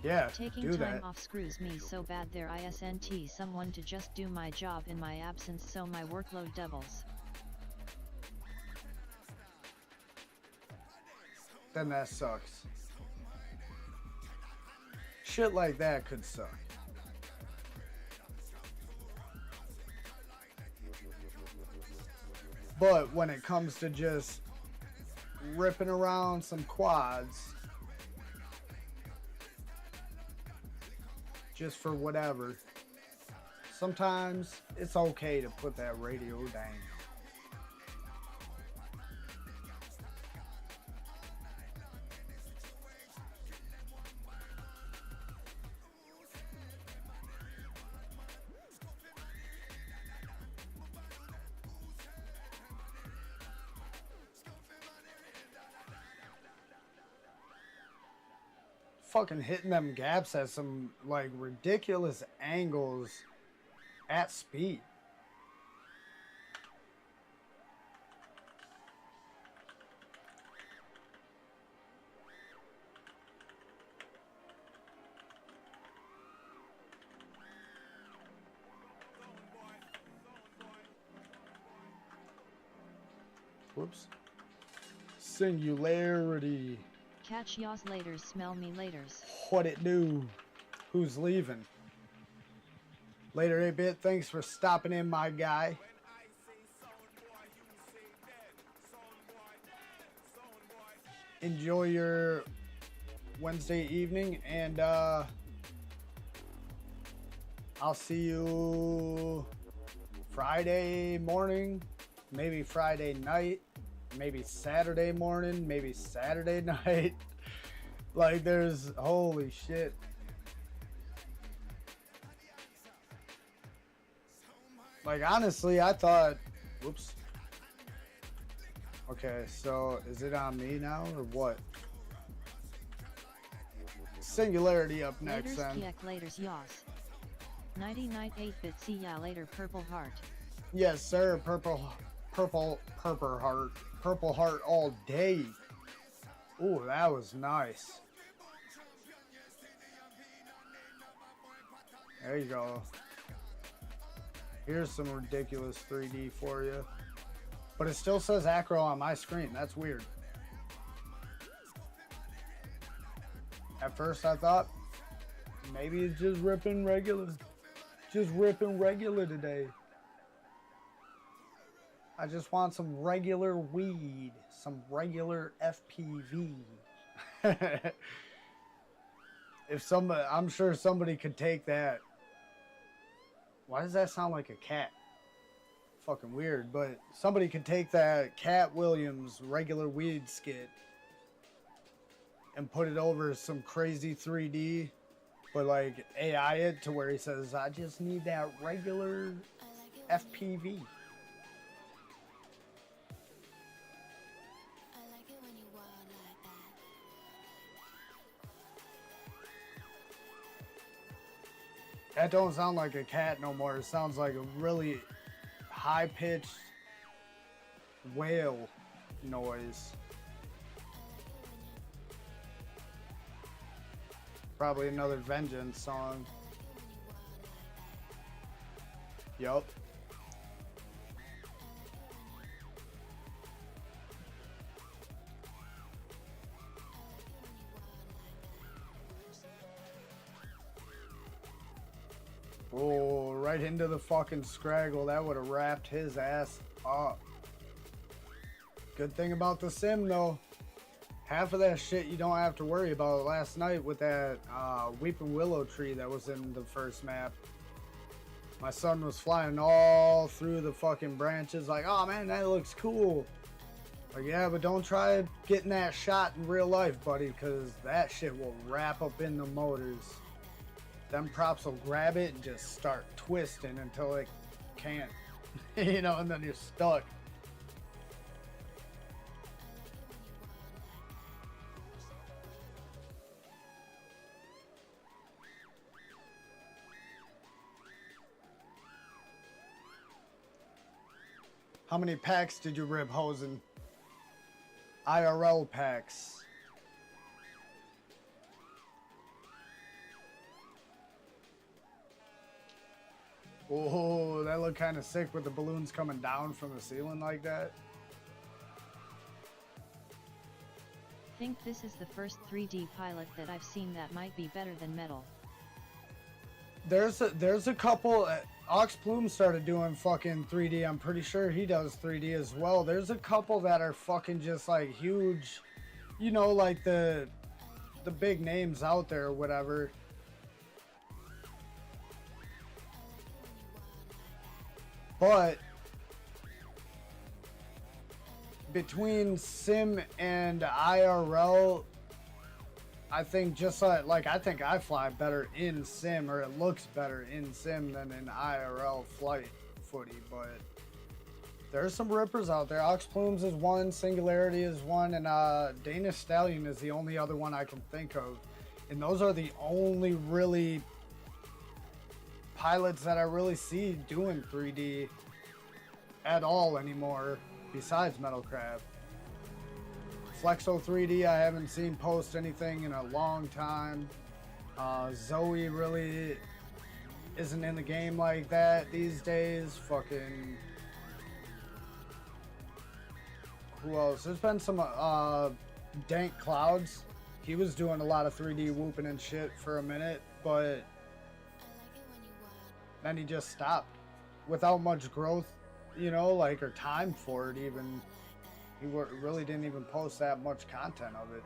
Yeah, Taking do time that. off screws me so bad there isn't someone to just do my job in my absence, so my workload doubles. Then that sucks. Shit like that could suck. But when it comes to just ripping around some quads, just for whatever, sometimes it's okay to put that radio down. Fucking hitting them gaps at some like ridiculous angles at speed. Whoops. Singularity. Catch yaws laters, smell me laters. What it do? Who's leaving? Later 8-bit, thanks for stopping in, my guy. Enjoy your Wednesday evening, and I'll see you Friday morning, maybe Friday night, maybe Saturday morning, maybe Saturday night. Like, there's, holy shit. Like, honestly, I thought, whoops. Okay, so is it on me now or what? Singularity up next then. Laters, laters, yaws. 99 8-bit, see ya later, purple heart. Yes, sir. Purple heart. Purple heart all day. Ooh, that was nice. There you go. Here's some ridiculous 3D for you. But it still says acro on my screen. That's weird. At first I thought maybe it's just ripping regular. Just ripping regular today. I just want some regular weed. Some regular FPV. If somebody, I'm sure somebody could take that. Why does that sound like a cat? Fucking weird, but somebody could take that Cat Williams regular weed skit and put it over some crazy 3D, but like AI it to where he says, I just need that regular FPV. That don't sound like a cat no more. It sounds like a really high-pitched whale noise. Probably another Vengeance song. Yup. Oh, right into the fucking Scraggle. That would have wrapped his ass up. Good thing about the sim, though. Half of that shit you don't have to worry about. Last night with that Weeping Willow tree that was in the first map. My son was flying all through the fucking branches like, oh man, that looks cool. Like, yeah, but don't try getting that shot in real life, buddy, because that shit will wrap up in the motors. Them props will grab it and just start twisting until it can't, you know, and then you're stuck. How many packs did you rip, Hosen? IRL packs. Oh, that looked kind of sick with the balloons coming down from the ceiling like that. Think this is the first 3D pilot that I've seen that might be better than metal. There's a couple. Ox Plume started doing fucking 3D. I'm pretty sure he does 3D as well. There's a couple that are fucking just like huge, you know, like the big names out there or whatever. But between sim and IRL, I think just like I think I fly better in sim, or it looks better in sim than in IRL flight footy. But there's some rippers out there. Ox Plumes is one, Singularity is one, and Danish Stallion is the only other one I can think of. And those are the only really pilots that I really see doing 3D at all anymore, besides Metal Crab. Flexo 3D, I haven't seen post anything in a long time. Zoe really isn't in the game like that these days. Fucking... who else? There's been some Dank Clouds. He was doing a lot of 3D whooping and shit for a minute, but then he just stopped without much growth, you know, like, or time for it even. He really didn't even post that much content of it.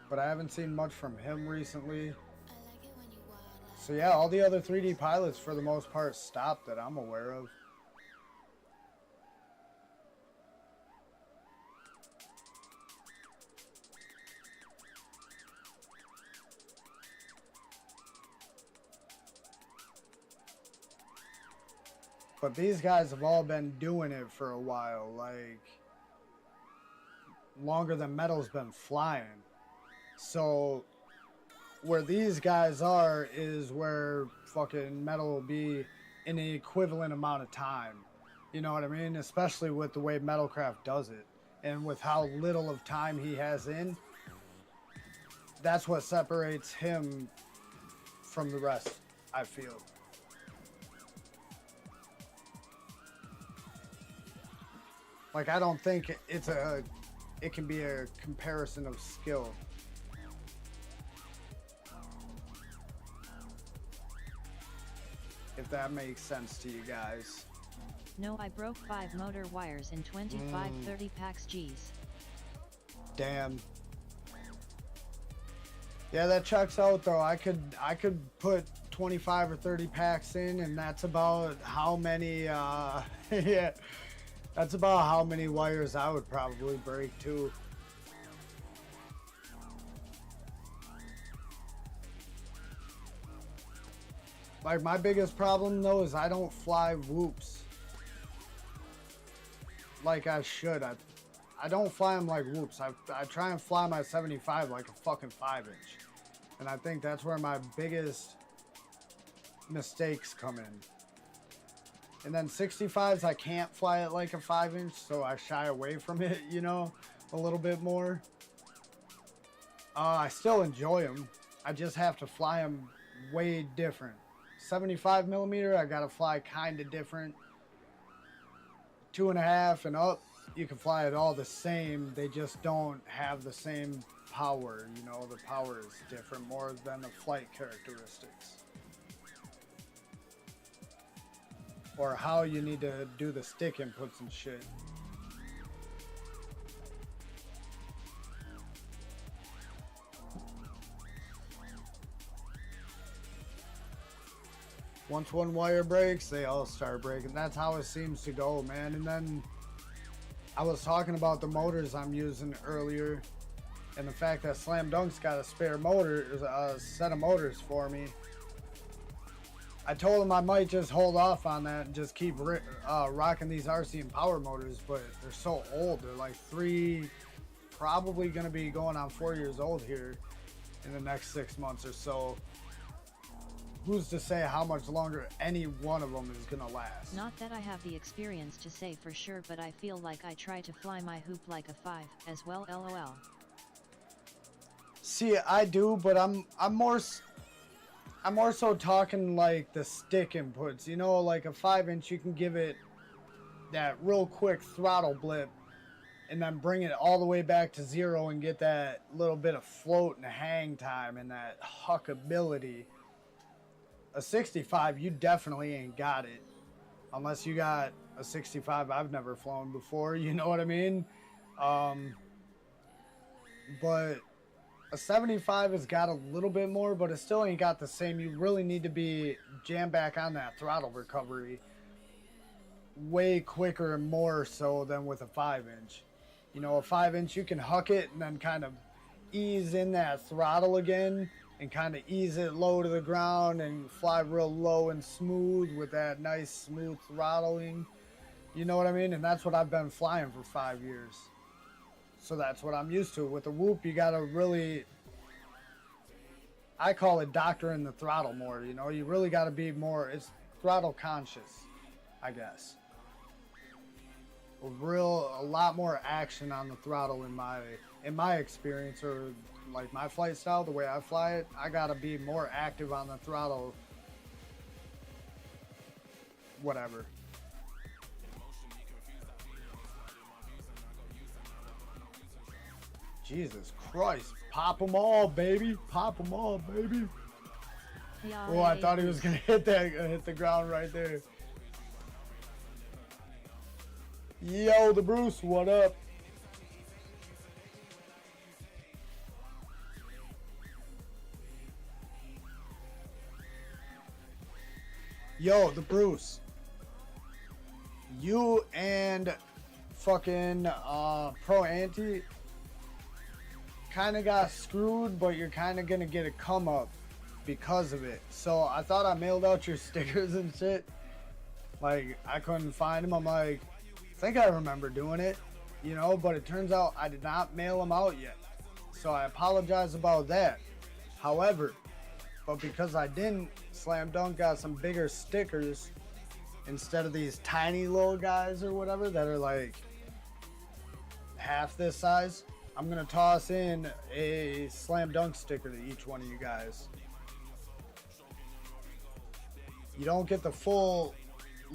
But I haven't seen much from him recently. So yeah, all the other 3D pilots for the most part stopped that I'm aware of. But these guys have all been doing it for a while, like longer than Metal's been flying. So where these guys are is where fucking Metal will be in the equivalent amount of time. You know what I mean? Especially with the way Metalcraft does it and with how little of time he has in. That's what separates him from the rest, I feel. Like, I don't think it can be a comparison of skill. If that makes sense to you guys. No, I broke 5 motor wires in 25-30 packs Gs. Damn. Yeah, that checks out though. I could put 25 or 30 packs in, and that's about how many yeah. That's about how many wires I would probably break too. Like, my biggest problem though is I don't fly whoops like I should. I don't fly them like whoops. I try and fly my 75 like a fucking 5-inch. And I think that's where my biggest mistakes come in. And then 65s, I can't fly it like a 5-inch, so I shy away from it, you know, a little bit more. I still enjoy them. I just have to fly them way different. 75 millimeter, I gotta fly kind of different. 2.5 and up, you can fly it all the same. They just don't have the same power, you know, the power is different more than the flight characteristics. Or how you need to do the stick inputs and shit. Once one wire breaks, they all start breaking. That's how it seems to go, man. And then I was talking about the motors I'm using earlier, and the fact that Slam Dunk's got a spare motor, a set of motors for me. I told him I might just hold off on that and just keep rocking these RC Power motors, but they're so old. They're like probably going to be going on 4 years old here in the next 6 months or so. Who's to say how much longer any one of them is going to last? Not that I have the experience to say for sure, but I feel like I try to fly my hoop like a 5 as well, lol. See, I do, but I'm more... I'm more so talking like the stick inputs. You know, like a 5-inch, you can give it that real quick throttle blip and then bring it all the way back to 0 and get that little bit of float and hang time and that huckability. A 65, you definitely ain't got it. Unless you got a 65 I've never flown before, you know what I mean? But a 75 has got a little bit more, but it still ain't got the same. You really need to be jammed back on that throttle recovery way quicker and more so than with a 5-inch. You know, a 5-inch, you can huck it and then kind of ease in that throttle again and kind of ease it low to the ground and fly real low and smooth with that nice smooth throttling. You know what I mean? And that's what I've been flying for 5 years. So that's what I'm used to. With the whoop, you gotta really, I call it doctoring the throttle more, you know? You really gotta be more, it's throttle conscious, I guess. A lot more action on the throttle in my experience, or like my flight style, the way I fly it, I gotta be more active on the throttle. Whatever. Jesus Christ. Pop them all, baby. Pop them all, baby. Oh, I thought he was going to hit the ground right there. Yo, the Bruce, what up? Yo, the Bruce. You and fucking Pro Anti kind of got screwed, but you're kind of gonna get a come up because of it. So I thought I mailed out your stickers and shit. Like, I couldn't find them. I'm like, I think I remember doing it, you know, but it turns out I did not mail them out yet. So I apologize about that. However, but because I didn't, Slam Dunk got some bigger stickers instead of these tiny little guys or whatever that are like half this size. I'm going to toss in a Slam Dunk sticker to each one of you guys. You don't get the full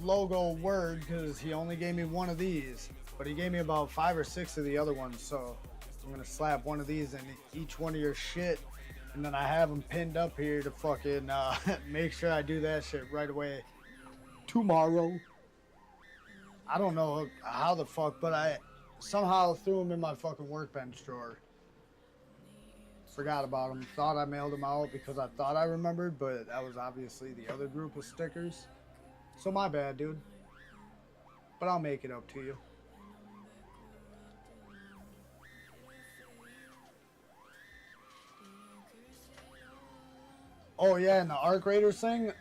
logo word because he only gave me one of these, but he gave me about 5 or 6 of the other ones, so I'm going to slap one of these in each one of your shit, and then I have them pinned up here to fucking make sure I do that shit right away tomorrow. I don't know how the fuck, but I somehow threw them in my fucking workbench drawer. Forgot about them. Thought I mailed them out because I thought I remembered, but that was obviously the other group of stickers. So my bad, dude. But I'll make it up to you. Oh yeah, and the Arc Raiders thing,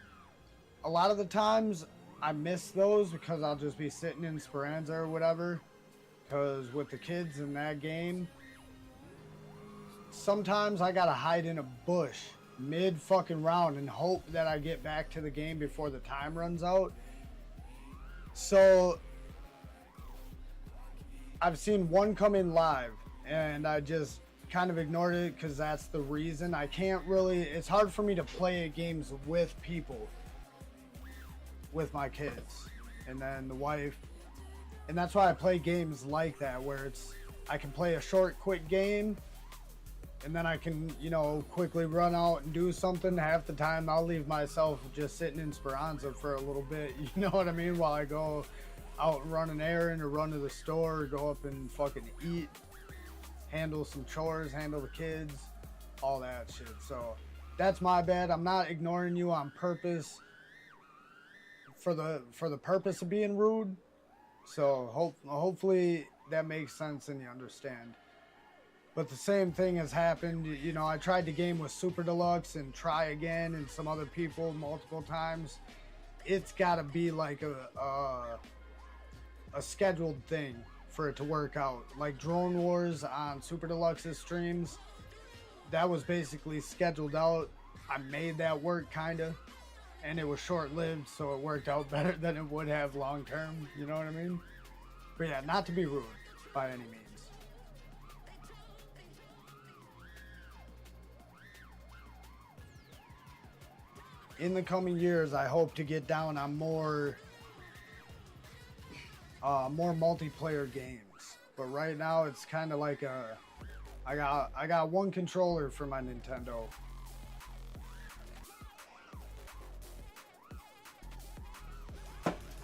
a lot of the times I miss those because I'll just be sitting in Speranza or whatever. Because with the kids in that game, sometimes I gotta hide in a bush mid fucking round and hope that I get back to the game before the time runs out. So I've seen one come in live and I just kind of ignored it because that's the reason. I can't really, it's hard for me to play games with people, with my kids and then the wife. And that's why I play games like that, where I can play a short, quick game, and then I can, you know, quickly run out and do something. Half the time, I'll leave myself just sitting in Speranza for a little bit, you know what I mean? While I go out and run an errand or run to the store or go up and fucking eat, handle some chores, handle the kids, all that shit. So that's my bad. I'm not ignoring you on purpose for the purpose of being rude. So hopefully that makes sense and you understand. But the same thing has happened. You know, I tried the game with Super Deluxe and Try Again and some other people multiple times. It's got to be like a scheduled thing for it to work out. Like Drone Wars on Super Deluxe's streams, that was basically scheduled out. I made that work kind of. And it was short-lived, so it worked out better than it would have long-term, you know what I mean? But yeah, not to be rude by any means. in the coming years, I hope to get down on more multiplayer games. But right now, it's kind of like I got one controller for my Nintendo.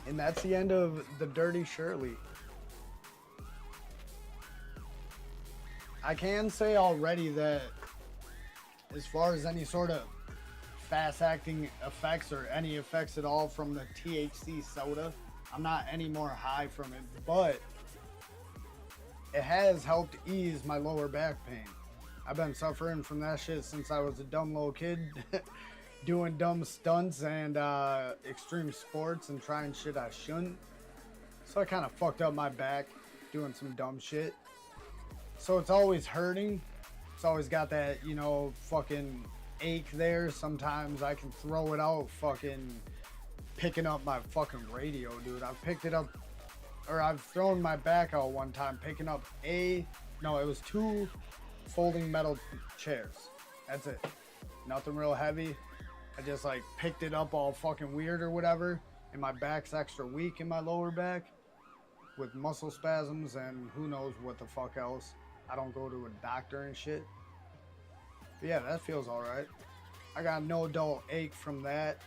And that's the end of the Dirty Shirley. I can say already that as far as any sort of fast acting effects or any effects at all from the THC soda, I'm not any more high from it, but it has helped ease my lower back pain. I've been suffering from that shit since I was a dumb little kid doing dumb stunts and extreme sports and trying shit I shouldn't. So I kind of fucked up my back doing some dumb shit. So it's always hurting. It's always got that, you know, fucking ache there. Sometimes I can throw it out fucking picking up my fucking radio, dude. I've picked it up, or I've thrown my back out one time picking up it was 2 folding metal chairs. That's it. Nothing real heavy. I just like picked it up all fucking weird or whatever. And my back's extra weak in my lower back with muscle spasms and who knows what the fuck else. I don't go to a doctor and shit. But yeah, that feels alright. I got no dull ache from that.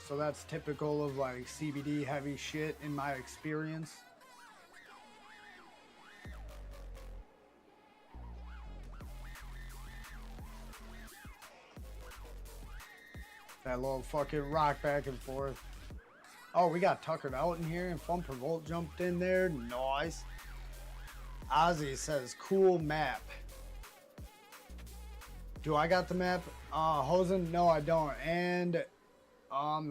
So that's typical of like CBD heavy shit in my experience. That little fucking rock back and forth. Oh, we got Tuckered Out in here and Fun Revolt jumped in there. Nice. Ozzy says, cool map. Do I got the map? Hosen? No, I don't. And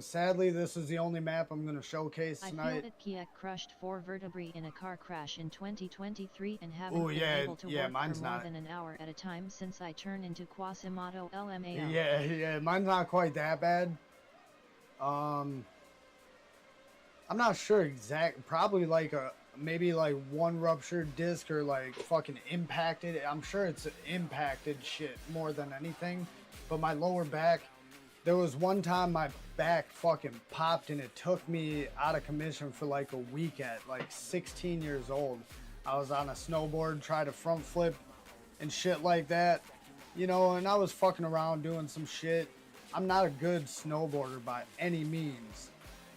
sadly, this is the only map I'm going to showcase tonight. I feel that Kieck crushed 4 vertebrae in a car crash in 2023 and haven't been able to work for more than an hour at a time since I turned into Quasimodo LMAO. Yeah, mine's not quite that bad. I'm not sure exact. Probably like maybe like 1 ruptured disc or like fucking impacted. I'm sure it's impacted shit more than anything. But my lower back, there was one time my back fucking popped and it took me out of commission for like a week at like 16 years old. I was on a snowboard, tried to front flip and shit like that, you know, and I was fucking around doing some shit. I'm not a good snowboarder by any means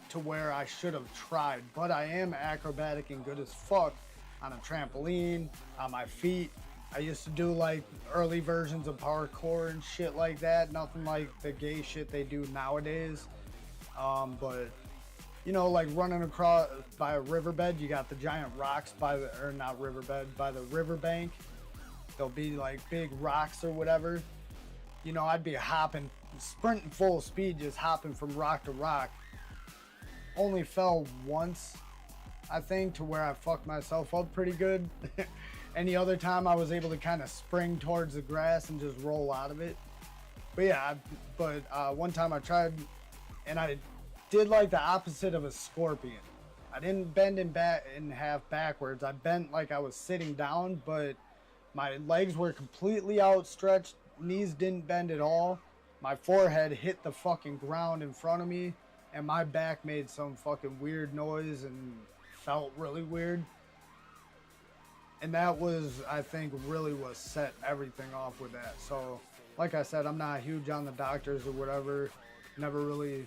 to where I should have tried, but I am acrobatic and good as fuck on a trampoline, on my feet. I used to do like early versions of parkour and shit like that. Nothing like the gay shit they do nowadays. But you know, like running across by a riverbed, you got the giant rocks by the, or not riverbed, by the riverbank. There'll be like big rocks or whatever. You know, I'd be hopping, sprinting full speed, just hopping from rock to rock. Only fell once, I think, to where I fucked myself up pretty good. Any other time I was able to kind of spring towards the grass and just roll out of it. But yeah, one time I tried and I did like the opposite of a scorpion. I didn't bend in half backwards. I bent like I was sitting down, but my legs were completely outstretched. Knees didn't bend at all. My forehead hit the fucking ground in front of me and my back made some fucking weird noise and felt really weird. And that was, I think, really what set everything off with that. So, like I said, I'm not huge on the doctors or whatever. Never really,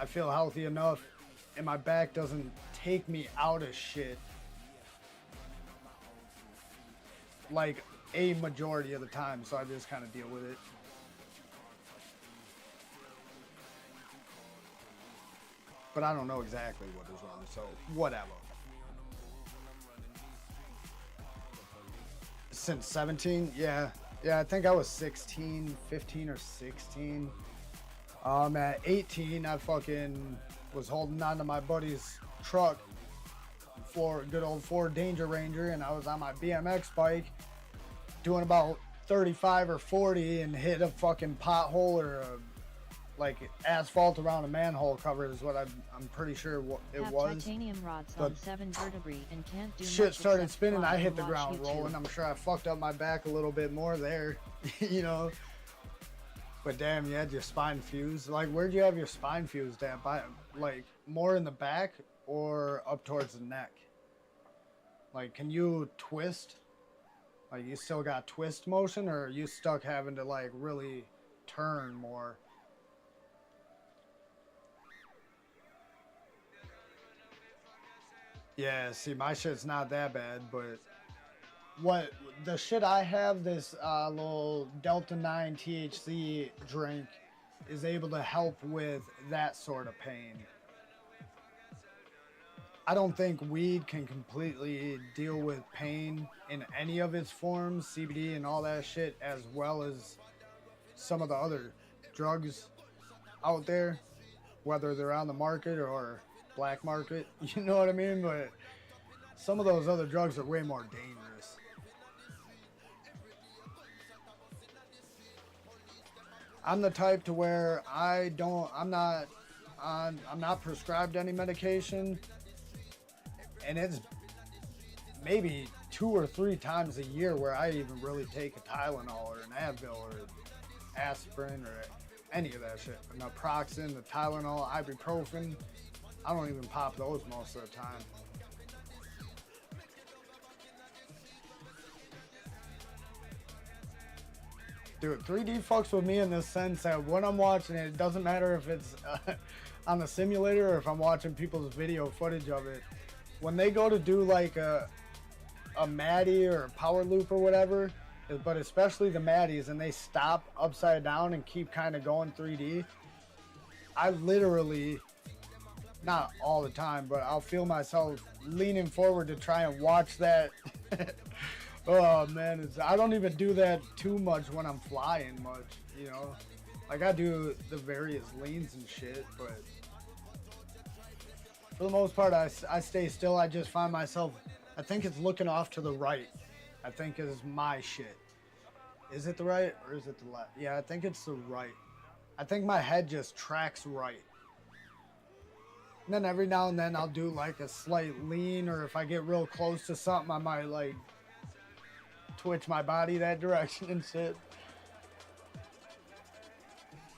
I feel healthy enough and my back doesn't take me out of shit like a majority of the time. So I just kind of deal with it. But I don't know exactly what is wrong, so whatever. Since 17, yeah, I think I was 16, 15 or 16. At 18, I fucking was holding on to my buddy's truck, good old Ford Danger Ranger, and I was on my BMX bike doing about 35 or 40 and hit a fucking pothole or like asphalt around a manhole cover is what I'm pretty sure it was. Titanium rods on 7 vertebrae and can't do shit much started spinning. I hit the watch ground YouTube. rolling. I'm sure I fucked up my back a little bit more there, you know. But damn, you had your spine fused. Like, where'd you have your spine fused at? By, like, more in the back or up towards the neck? Like, can you twist? Like, you still got twist motion, or are you stuck having to, like, really turn more? Yeah, see, my shit's not that bad, but what the shit I have, this little Delta 9 THC drink, is able to help with that sort of pain. I don't think weed can completely deal with pain in any of its forms, CBD and all that shit, as well as some of the other drugs out there, whether they're on the market or black market, you know what I mean? But some of those other drugs are way more dangerous. I'm the type to where I'm not prescribed any medication, and it's maybe 2 or 3 times a year where I even really take a Tylenol or an Advil or aspirin or any of that shit. The naproxen, the Tylenol, ibuprofen, I don't even pop those most of the time. Dude, 3D fucks with me in the sense that when I'm watching it, it doesn't matter if it's on the simulator or if I'm watching people's video footage of it. When they go to do like a Maddie or a power loop or whatever, but especially the Maddies, and they stop upside down and keep kind of going 3D, I literally, not all the time, but I'll feel myself leaning forward to try and watch that. Oh man, I don't even do that too much when I'm flying much, you know? Like I do the various leans and shit, but for the most part I stay still. I just find myself, I think it's looking off to the right, I think is my shit. Is it the right or is it the left? Yeah, I think it's the right. I think my head just tracks right. And then every now and then I'll do like a slight lean, or if I get real close to something, I might like twitch my body that direction and shit.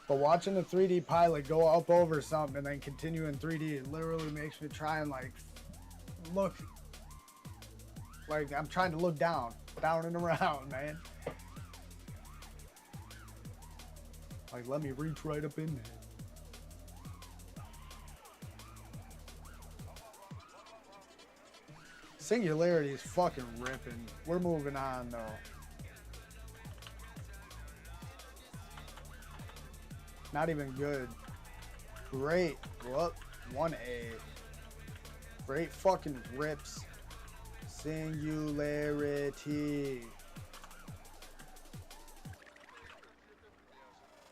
But watching the 3D pilot go up over something and then continue in 3D, it literally makes me try and like look, like I'm trying to look down and around, man. Like, let me reach right up in there. Singularity is fucking ripping. We're moving on though. Not even good. Great. Whoop. 1A. Great fucking rips. Singularity.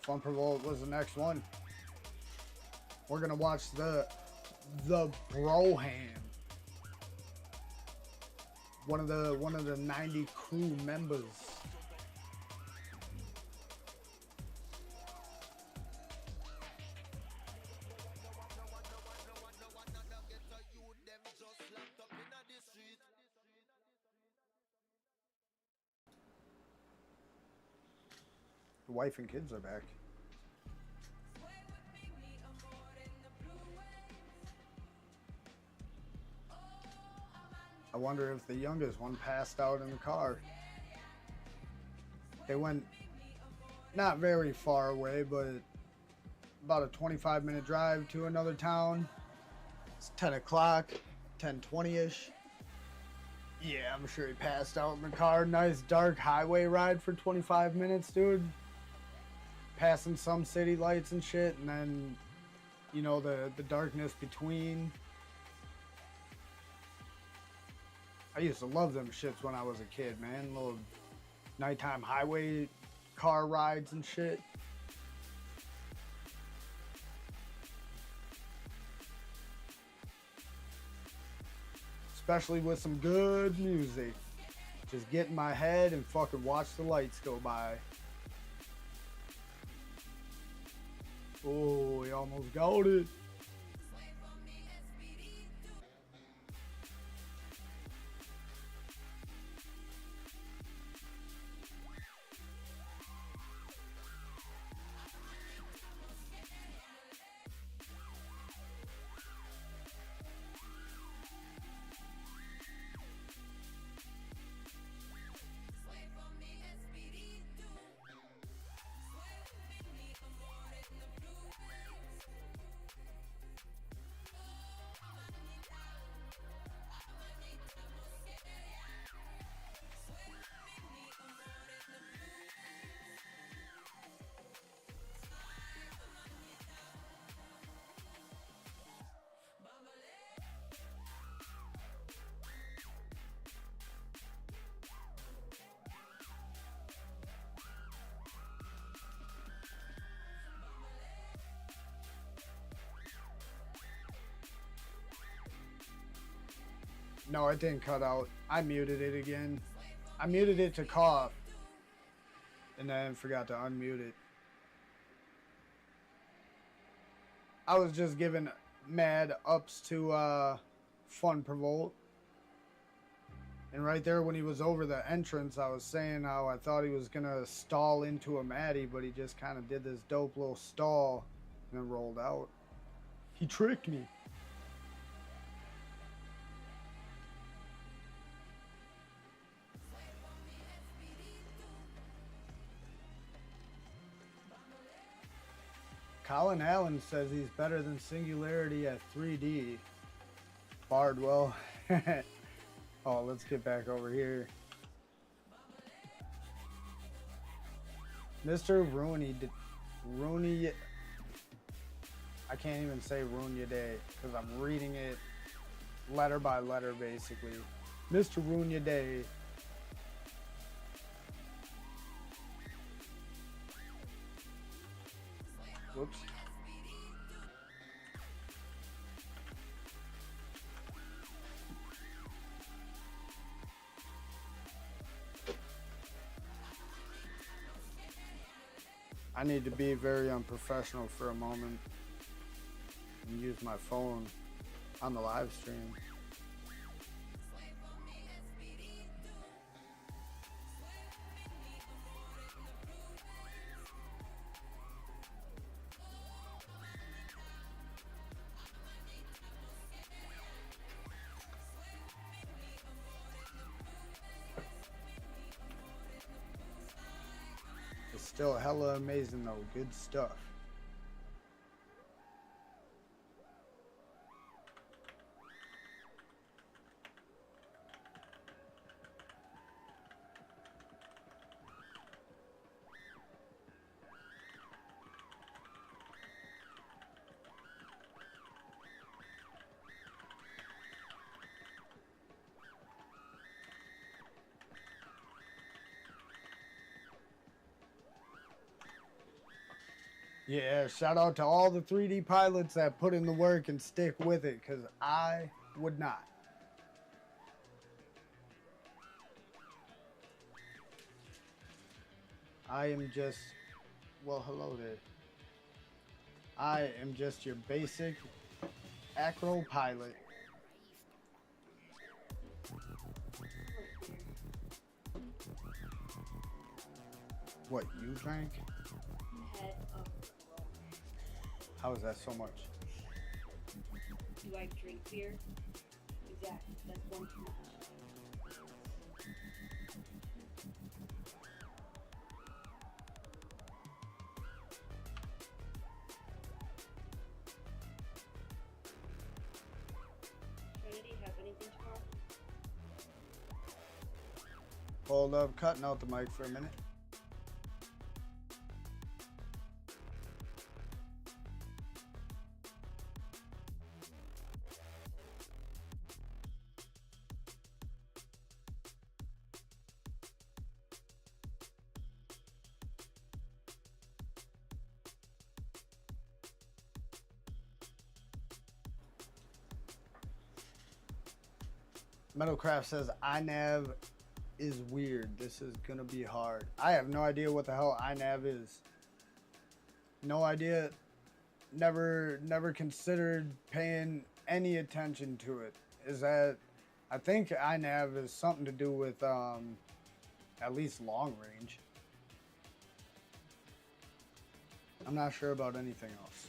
Fun Provolt was the next one. We're gonna watch the Broham. One of the 90 crew members. The wife and kids are back. I wonder if the youngest one passed out in the car. They went not very far away, but about a 25-minute drive to another town. It's 10 o'clock, 10:20-ish. Yeah, I'm sure he passed out in the car. Nice dark highway ride for 25 minutes, dude. Passing some city lights and shit, and then, you know, the darkness between. I used to love them shits when I was a kid, man. Little nighttime highway car rides and shit. Especially with some good music. Just get in my head and fucking watch the lights go by. Oh, he almost got it. No, it didn't cut out. I muted it again. I muted it to cough. And then forgot to unmute it. I was just giving mad ups to Fun Provolt. And right there when he was over the entrance, I was saying how I thought he was going to stall into a Maddie, but he just kind of did this dope little stall and then rolled out. He tricked me. Colin Allen says he's better than Singularity at 3D. Bardwell. Oh, let's get back over here. Mr. Rooney. I can't even say Ruin Your Day because I'm reading it letter by letter basically. Mr. Ruin Your Day. Whoops. I need to be very unprofessional for a moment and use my phone on the live stream. Still hella amazing though, good stuff. Yeah, shout out to all the 3D pilots that put in the work and stick with it, because I would not. I am just, well, hello there. I am just your basic acro pilot. What, you drank? How is that so much? Do I drink beer? Exactly. That's one too much. Trinity, have anything tomorrow? Hold up, cutting out the mic for a minute. Metalcraft says iNav is weird. This is gonna be hard. I have no idea what the hell iNav is. No idea. Never considered paying any attention to it. Is that, I think iNav is something to do with at least long range. I'm not sure about anything else.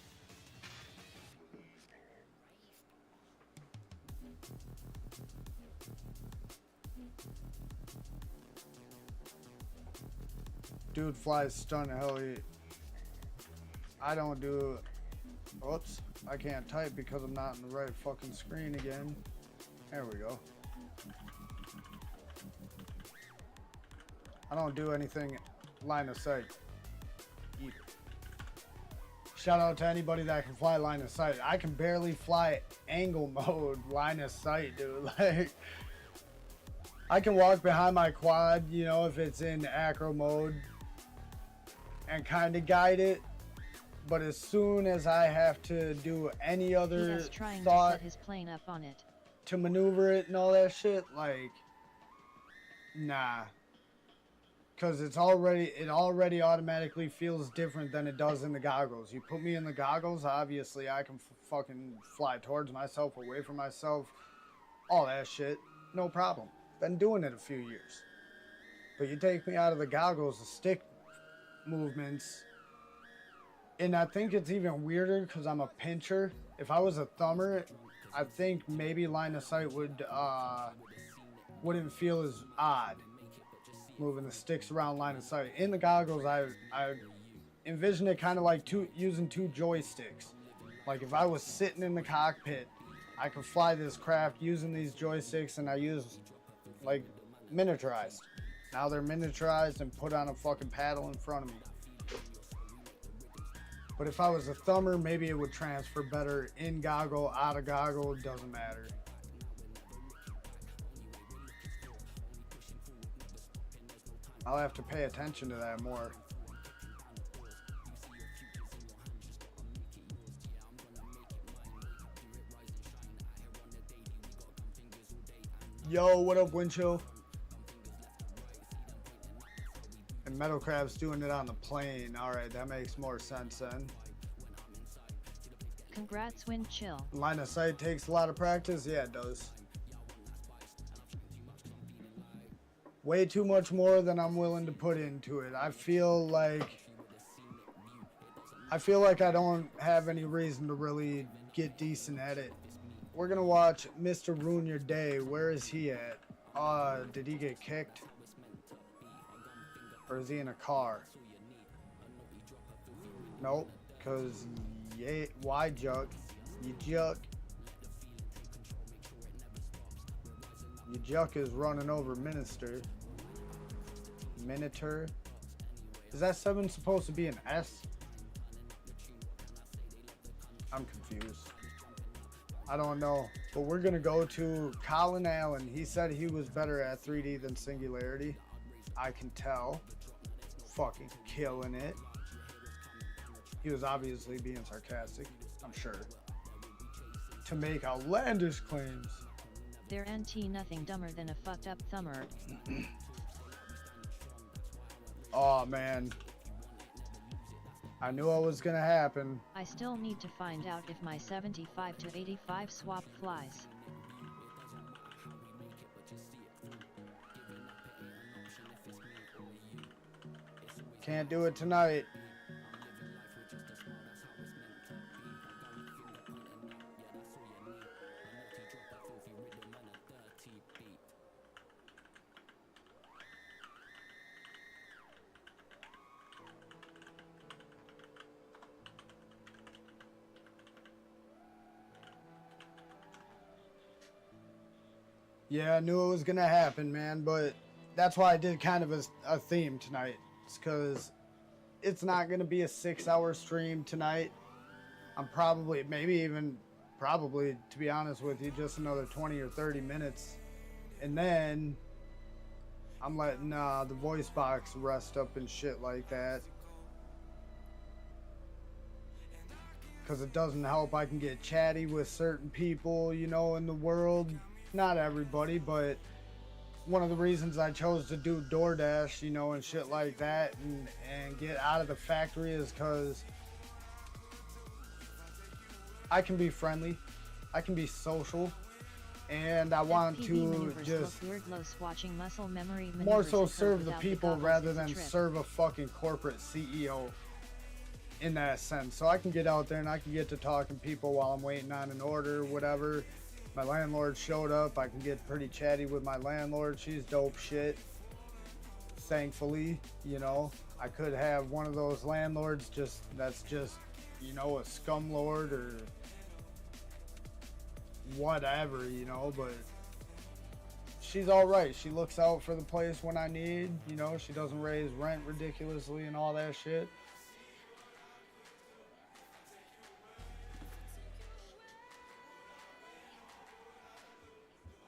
Dude flies stunt heli. I don't do. Oops, I can't type because I'm not in the right fucking screen again. There we go. I don't do anything line of sight either. Shout out to anybody that can fly line of sight. I can barely fly angle mode line of sight, dude. Like, I can walk behind my quad, you know, if it's in acro mode, and kind of guide it, but as soon as I have to do any other trying thought to set his plane up on it. to maneuver it and all that shit, like, nah. Because it already automatically feels different than it does in the goggles. You put me in the goggles, obviously I can fucking fly towards myself, away from myself, all that shit, no problem. Been doing it a few years. But you take me out of the goggles, the stick movements, and I think it's even weirder because I'm a pincher. If I was a thumber, I think maybe line of sight wouldn't feel as odd. Moving the sticks around line of sight. In the goggles, I envision it kind of like using two joysticks. Like if I was sitting in the cockpit, I could fly this craft using these joysticks, and I use like miniaturized. Now they're miniaturized and put on a fucking paddle in front of me. But if I was a thumber, maybe it would transfer better in goggle, out of goggle, it doesn't matter. I'll have to pay attention to that more. Yo, what up, Winchill? And Metal Crab's doing it on the plane. Alright, that makes more sense then. Congrats, Winchill. Line of sight takes a lot of practice? Yeah, it does. Way too much more than I'm willing to put into it. I feel like I don't have any reason to really get decent at it. We're gonna watch Mr. Ruin Your Day. Where is he at? Did he get kicked? Or is he in a car? Nope, cause yeah, why Juck? You Juck. Your Juck is running over Minister. Minotaur. Is that 7 supposed to be an S? I'm confused. I don't know. But we're going to go to Colin Allen. He said he was better at 3D than Singularity. I can tell. Fucking killing it. He was obviously being sarcastic, I'm sure. To make outlandish claims. They're nothing dumber than a fucked up thumber. Oh man. I knew it was gonna happen. I still need to find out if my 75 to 85 swap flies. Can't do it tonight. Yeah, I knew it was gonna happen, man, but that's why I did kind of a theme tonight. It's because it's not gonna be a 6-hour stream tonight. I'm probably, to be honest with you, just another 20 or 30 minutes. And then I'm letting the voice box rest up and shit like that. Because it doesn't help. I can get chatty with certain people, you know, in the world. Not everybody, but one of the reasons I chose to do DoorDash, you know, and shit like that, and get out of the factory is because I can be friendly, I can be social, and I want to just more so serve the people rather than serve a fucking corporate CEO in that sense. So I can get out there and I can get to talking to people while I'm waiting on an order, whatever. My landlord showed up. I can get pretty chatty with my landlord. She's dope shit. Thankfully, you know, I could have one of those landlords that's just, you know, a scum lord or whatever, you know, but she's all right. She looks out for the place when I need, you know, she doesn't raise rent ridiculously and all that shit.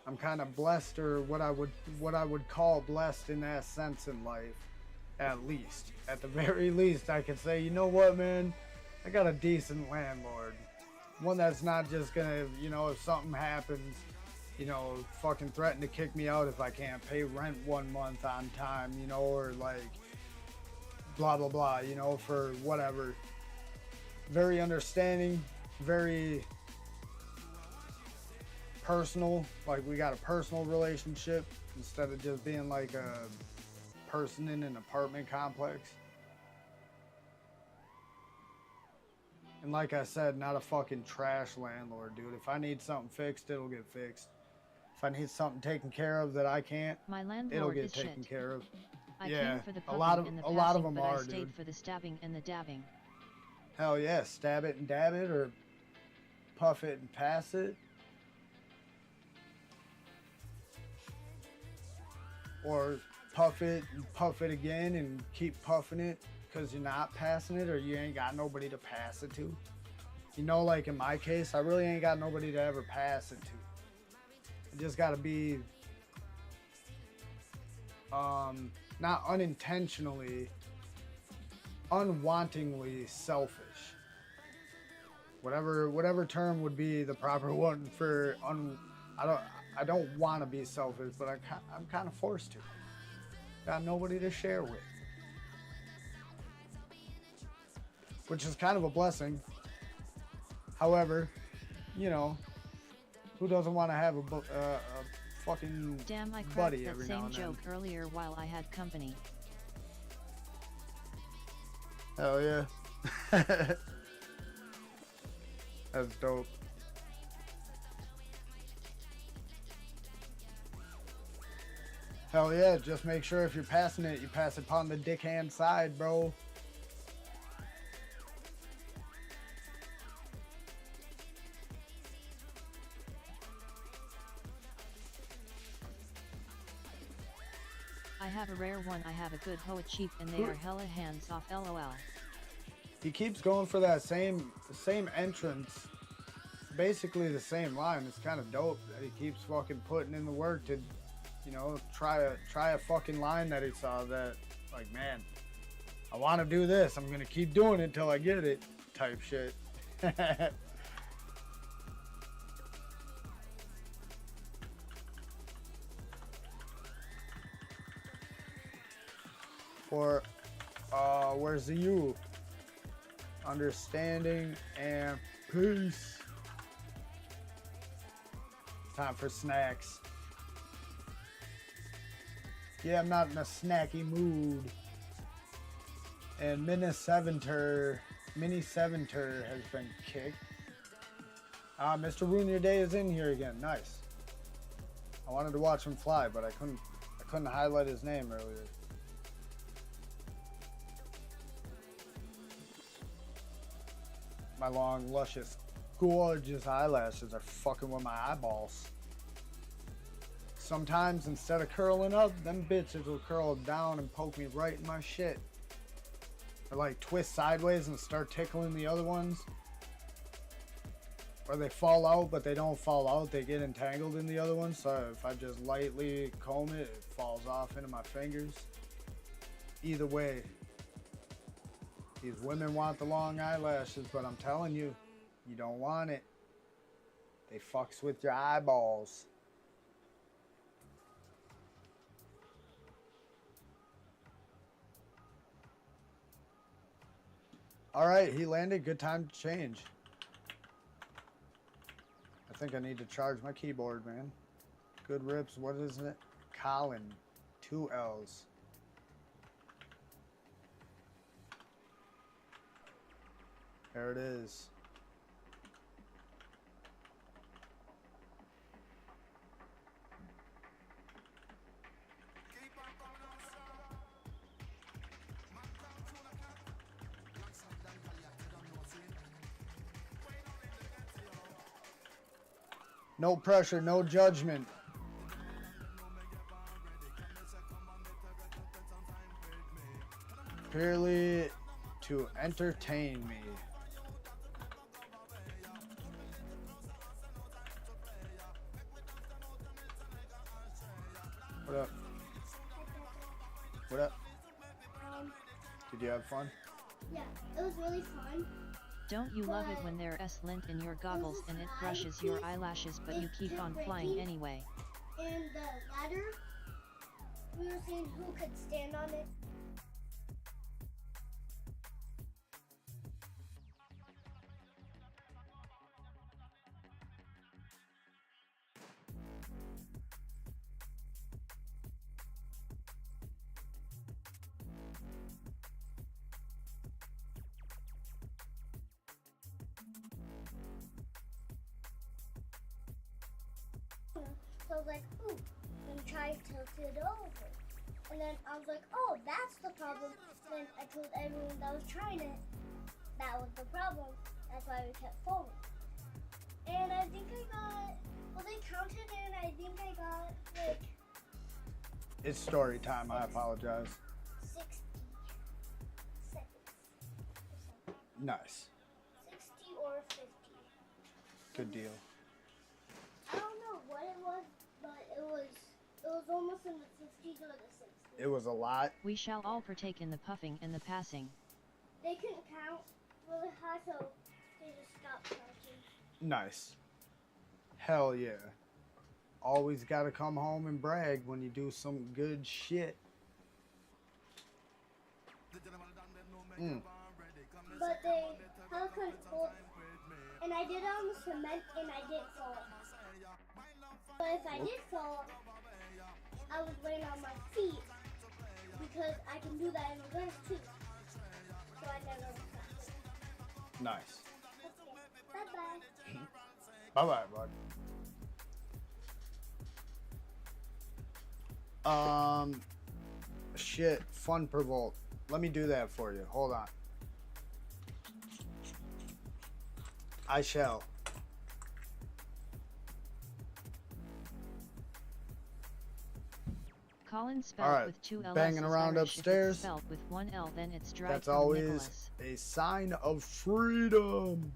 I'm kind of blessed, or what I would call blessed in that sense in life, at least. At the very least, I could say, you know what, man, I got a decent landlord. One that's not just gonna, you know, if something happens, you know, fucking threaten to kick me out if I can't pay rent 1 month on time, you know, or like blah, blah, blah, you know, for whatever. Very understanding, very personal, like we got a personal relationship instead of just being like a person in an apartment complex. And like I said, not a fucking trash landlord, dude. If I need something fixed, it'll get fixed. If I need something taken care of that I can't, My landlord it'll get is taken shit. care of. I Yeah, came for the a lot pumping and the of passing, them but are, I stayed dude. for the stabbing and the dabbing. Hell yeah, stab it and dab it, or puff it and pass it. Or puff it and puff it again and keep puffing it because you're not passing it or you ain't got nobody to pass it to. You know, like in my case, I really ain't got nobody to ever pass it to. It just got to be not unintentionally, unwantingly selfish. Whatever term would be the proper one for I don't want to be selfish, but I'm kind of forced to. Got nobody to share with. Which is kind of a blessing. However, you know, who doesn't want to have a fucking Damn, I cracked buddy that every now same and joke then? earlier while I had company. Hell yeah. That's dope. Hell yeah, just make sure if you're passing it, you pass it upon the dick hand side, bro. I have a rare one. I have a good hoe cheap and they are hella hands off, lol. He keeps going for that same entrance. Basically the same line. It's kind of dope that he keeps fucking putting in the work to, you know, try a fucking line that he saw that, like, man, I want to do this. I'm gonna keep doing it till I get it, type shit. Or, where's the U? Understanding and peace. Time for snacks. Yeah, I'm not in a snacky mood. And Mini Seventer has been kicked. Mr. Ruin Your Day is in here again. Nice. I wanted to watch him fly, but I couldn't highlight his name earlier. My long, luscious, gorgeous eyelashes are fucking with my eyeballs. Sometimes instead of curling up, them bitches will curl down and poke me right in my shit. Or like twist sideways and start tickling the other ones. Or they fall out, but they don't fall out. They get entangled in the other ones. So if I just lightly comb it, it falls off into my fingers. Either way. These women want the long eyelashes, but I'm telling you, you don't want it. They fucks with your eyeballs. Alright, he landed. Good time to change. I think I need to charge my keyboard, man. Good rips. What is it? Colin. 2 L's. There it is. No pressure, no judgment. Purely to entertain me. What up? What up? Did you have fun? Yeah, it was really fun. Don't you love it when there's lint in your goggles and it brushes your eyelashes but you keep on flying anyway? And the ladder, we were seeing who could stand on it. So I was like, ooh, and try to tilt it over. And then I was like, oh, that's the problem. Then I told everyone that was trying it, that was the problem. That's why we kept falling. And I think I got, well, they counted and I think I got like... It's story time, I apologize. 60 seconds or something. Nice. 60 or 50. Good deal. I don't know what it was, but it was almost in the 50s or the 60s. It was a lot. We shall all partake in the puffing and the passing. They couldn't count really high, so they just stopped counting. Nice. Hell yeah. Always gotta come home and brag when you do some good shit. But they held control, and I did it on the cement, and I didn't fall. But if I did fall, I was laying on my feet, because I can do that in reverse too. So I never stopped. Nice. Okay. Bye-bye. Bye-bye, bud. Shit, fun per volt. Let me do that for you. Hold on. I shall. Colin spelled All right, with 2 L's. banging around Irish. upstairs. If it's spelled with 1 L, then it's dry. That's from always Nicholas. a sign of freedom.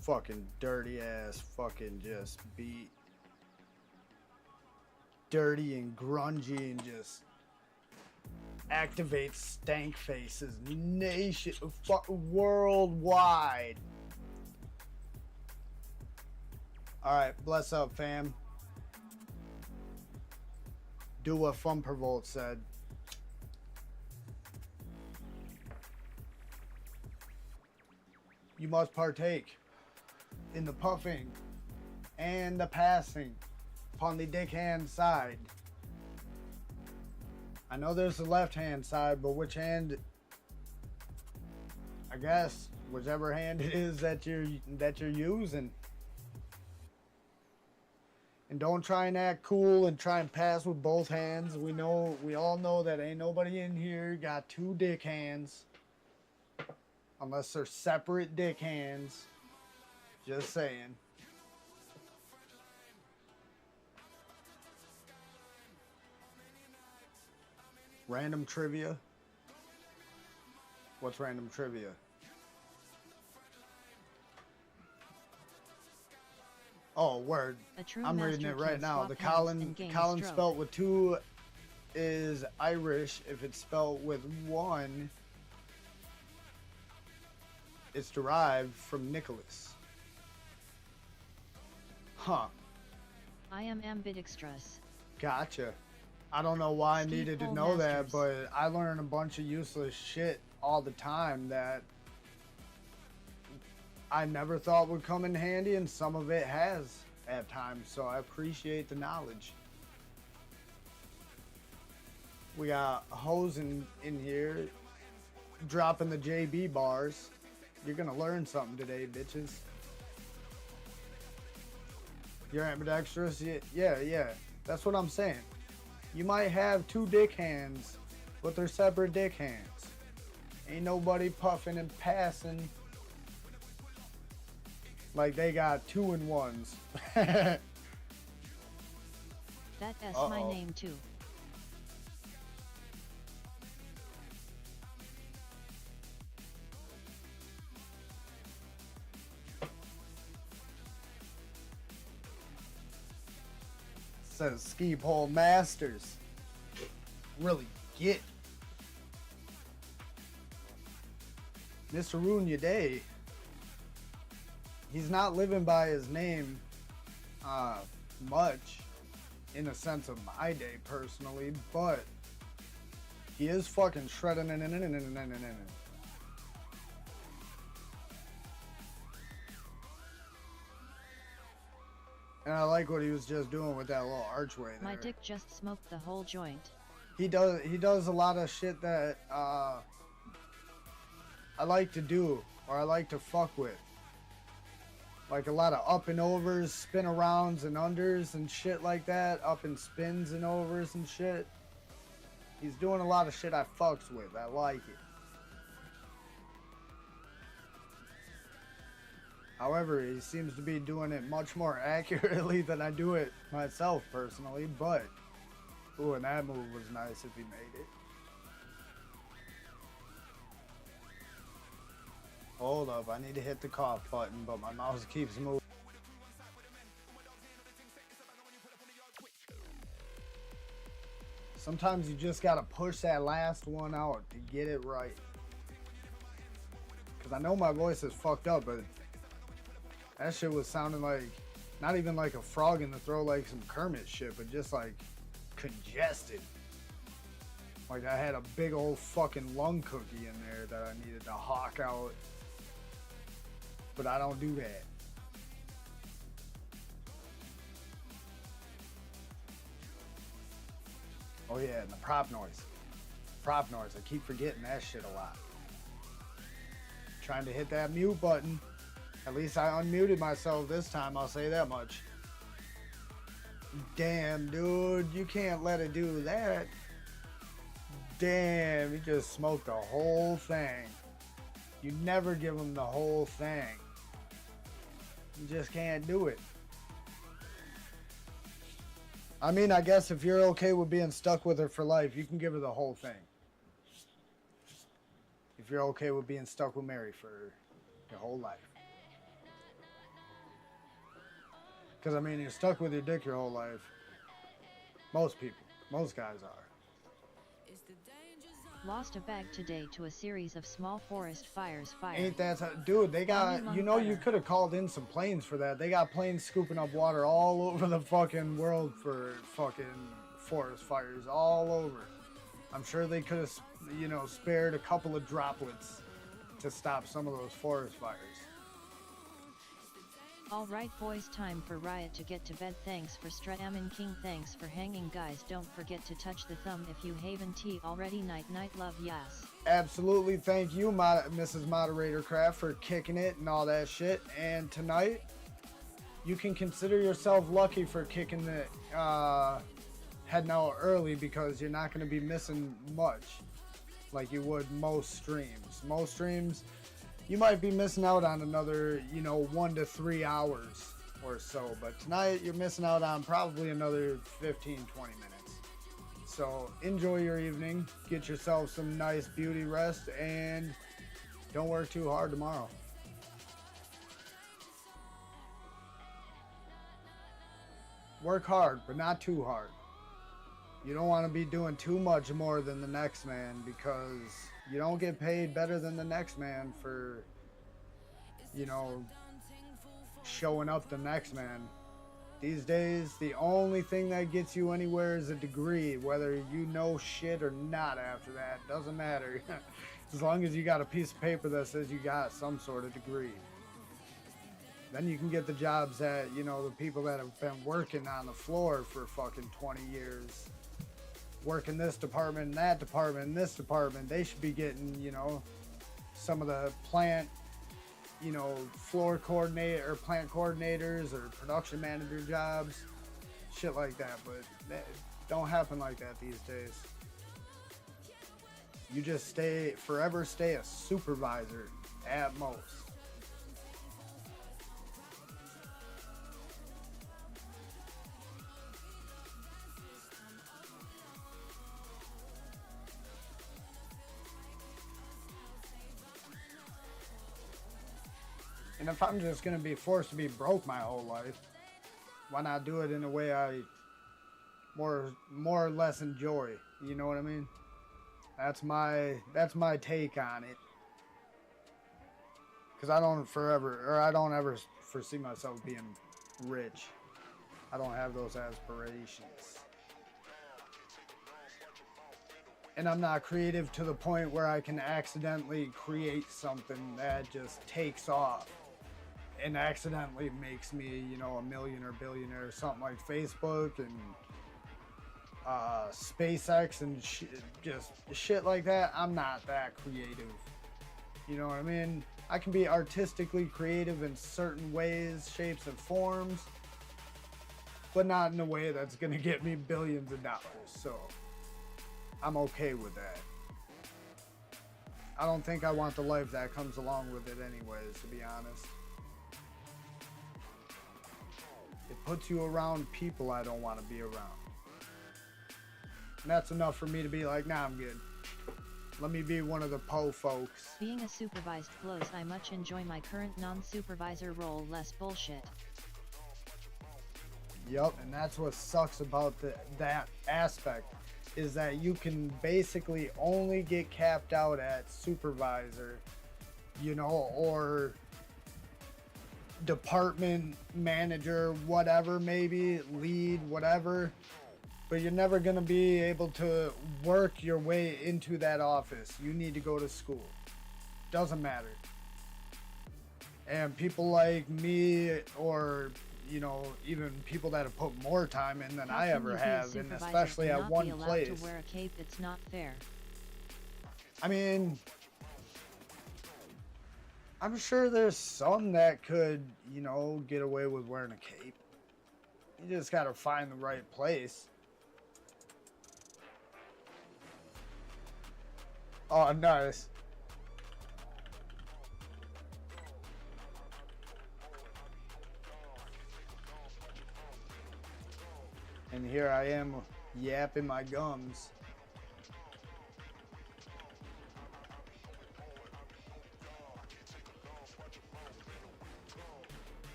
Fucking dirty ass fucking just beat. Dirty and grungy and just activate stank faces worldwide. Alright, bless up, fam. Do what Fun Per Volt said. You must partake in the puffing and the passing upon the dick hand side. I know there's the left hand side, but which hand? I guess whichever hand it is that you're using. And don't try and act cool and try and pass with both hands. We all know that ain't nobody in here got 2 dick hands. Unless they're separate dick hands. Just saying. Random trivia. What's random trivia? Oh, word. I'm reading it right now. The Colin spelt with 2 is Irish. If it's spelled with 1, it's derived from Nicholas. Huh. I am ambidextrous. Gotcha. I don't know why Steve I needed to Cole know that, Masters. but I learn a bunch of useless shit all the time that I never thought would come in handy, and some of it has at times, so I appreciate the knowledge. We got Hose in here dropping the JB bars. You're gonna learn something today, bitches. You're ambidextrous? Yeah. That's what I'm saying. You might have 2 dick hands, but they're separate dick hands. Ain't nobody puffing and passing like they got 2-in-1s. That's my name too. Says Ski Pole Masters. Really get. Mr. Ruin Your Day. He's not living by his name much in the sense of my day personally, but he is fucking shredding and I like what he was just doing with that little archway there. My dick just smoked the whole joint. He does a lot of shit that I like to do, or I like to fuck with. Like a lot of up and overs, spin arounds and unders and shit like that. Up and spins and overs and shit. He's doing a lot of shit I fucks with. I like it. However, he seems to be doing it much more accurately than I do it myself personally, but ooh, and that move was nice if he made it. Hold up, I need to hit the cough button, but my mouse keeps moving. Sometimes you just gotta push that last one out to get it right. Cause I know my voice is fucked up, but that shit was sounding like, not even like a frog in the throat, like some Kermit shit, but just like congested. Like I had a big old fucking lung cookie in there that I needed to hawk out. But I don't do that. Oh yeah, and the prop noise. Prop noise, I keep forgetting that shit a lot. Trying to hit that mute button. At least I unmuted myself this time, I'll say that much. Damn, dude, you can't let it do that. Damn, he just smoked the whole thing. You never give him the whole thing. You just can't do it. I mean, I guess if you're okay with being stuck with her for life, you can give her the whole thing. If you're okay with being stuck with Mary for your whole life. Because, I mean, you're stuck with your dick your whole life. Most people. Most guys are. Lost a bag today to a series of small forest fires. Ain't that... Dude, they got... You know, you could have called in some planes for that. They got planes scooping up water all over the fucking world for fucking forest fires. All over. I'm sure they could have, you know, spared a couple of droplets to stop some of those forest fires. Alright boys, time for Riot to get to bed. Thanks for Stratamin King, thanks for hanging guys. Don't forget to touch the thumb if you haven't tea already. Night night, love, yes. Absolutely, thank you Mrs. Moderator Craft for kicking it and all that shit. And tonight, you can consider yourself lucky for kicking the heading out early, because you're not going to be missing much like you would most streams. Most streams, you might be missing out on another, you know, 1 to 3 hours or so. But tonight, you're missing out on probably another 15, 20 minutes. So enjoy your evening. Get yourself some nice beauty rest. And don't work too hard tomorrow. Work hard, but not too hard. You don't want to be doing too much more than the next man, because you don't get paid better than the next man for, you know, showing up the next man. These days, the only thing that gets you anywhere is a degree, whether you know shit or not after that. Doesn't matter. As long as you got a piece of paper that says you got some sort of degree. Then you can get the jobs that, you know, the people that have been working on the floor for fucking 20 years. Working this department, that department, this department, they should be getting, you know, some of the plant, you know, floor coordinator or plant coordinators or production manager jobs, shit like that. But that don't happen like that these days. You just forever stay a supervisor at most. And if I'm just going to be forced to be broke my whole life, why not do it in a way I more or less enjoy. You know what I mean? That's my take on it. Because I don't ever foresee myself being rich. I don't have those aspirations. And I'm not creative to the point where I can accidentally create something that just takes off and accidentally makes me, you know, a millionaire, billionaire, something like Facebook and SpaceX and just shit like that. I'm not that creative. You know what I mean? I can be artistically creative in certain ways, shapes, and forms, but not in a way that's gonna get me billions of dollars. So I'm okay with that. I don't think I want the life that comes along with it anyways, to be honest. It puts you around people I don't want to be around. And that's enough for me to be like, nah, I'm good. Let me be one of the po folks. Being a supervised flows. I much enjoy my current non-supervisor role. Less bullshit. Yup, and that's what sucks about that aspect, is that you can basically only get capped out at supervisor, you know, or department manager, whatever, maybe lead, whatever, but you're never going to be able to work your way into that office. You need to go to school. Doesn't matter. And people like me, or you know, even people that have put more time in than I ever have, and especially at one place. To wear a cape, it's not fair. I mean, I'm sure there's some that could, you know, get away with wearing a cape. You just gotta find the right place. Oh, nice. And here I am yapping my gums.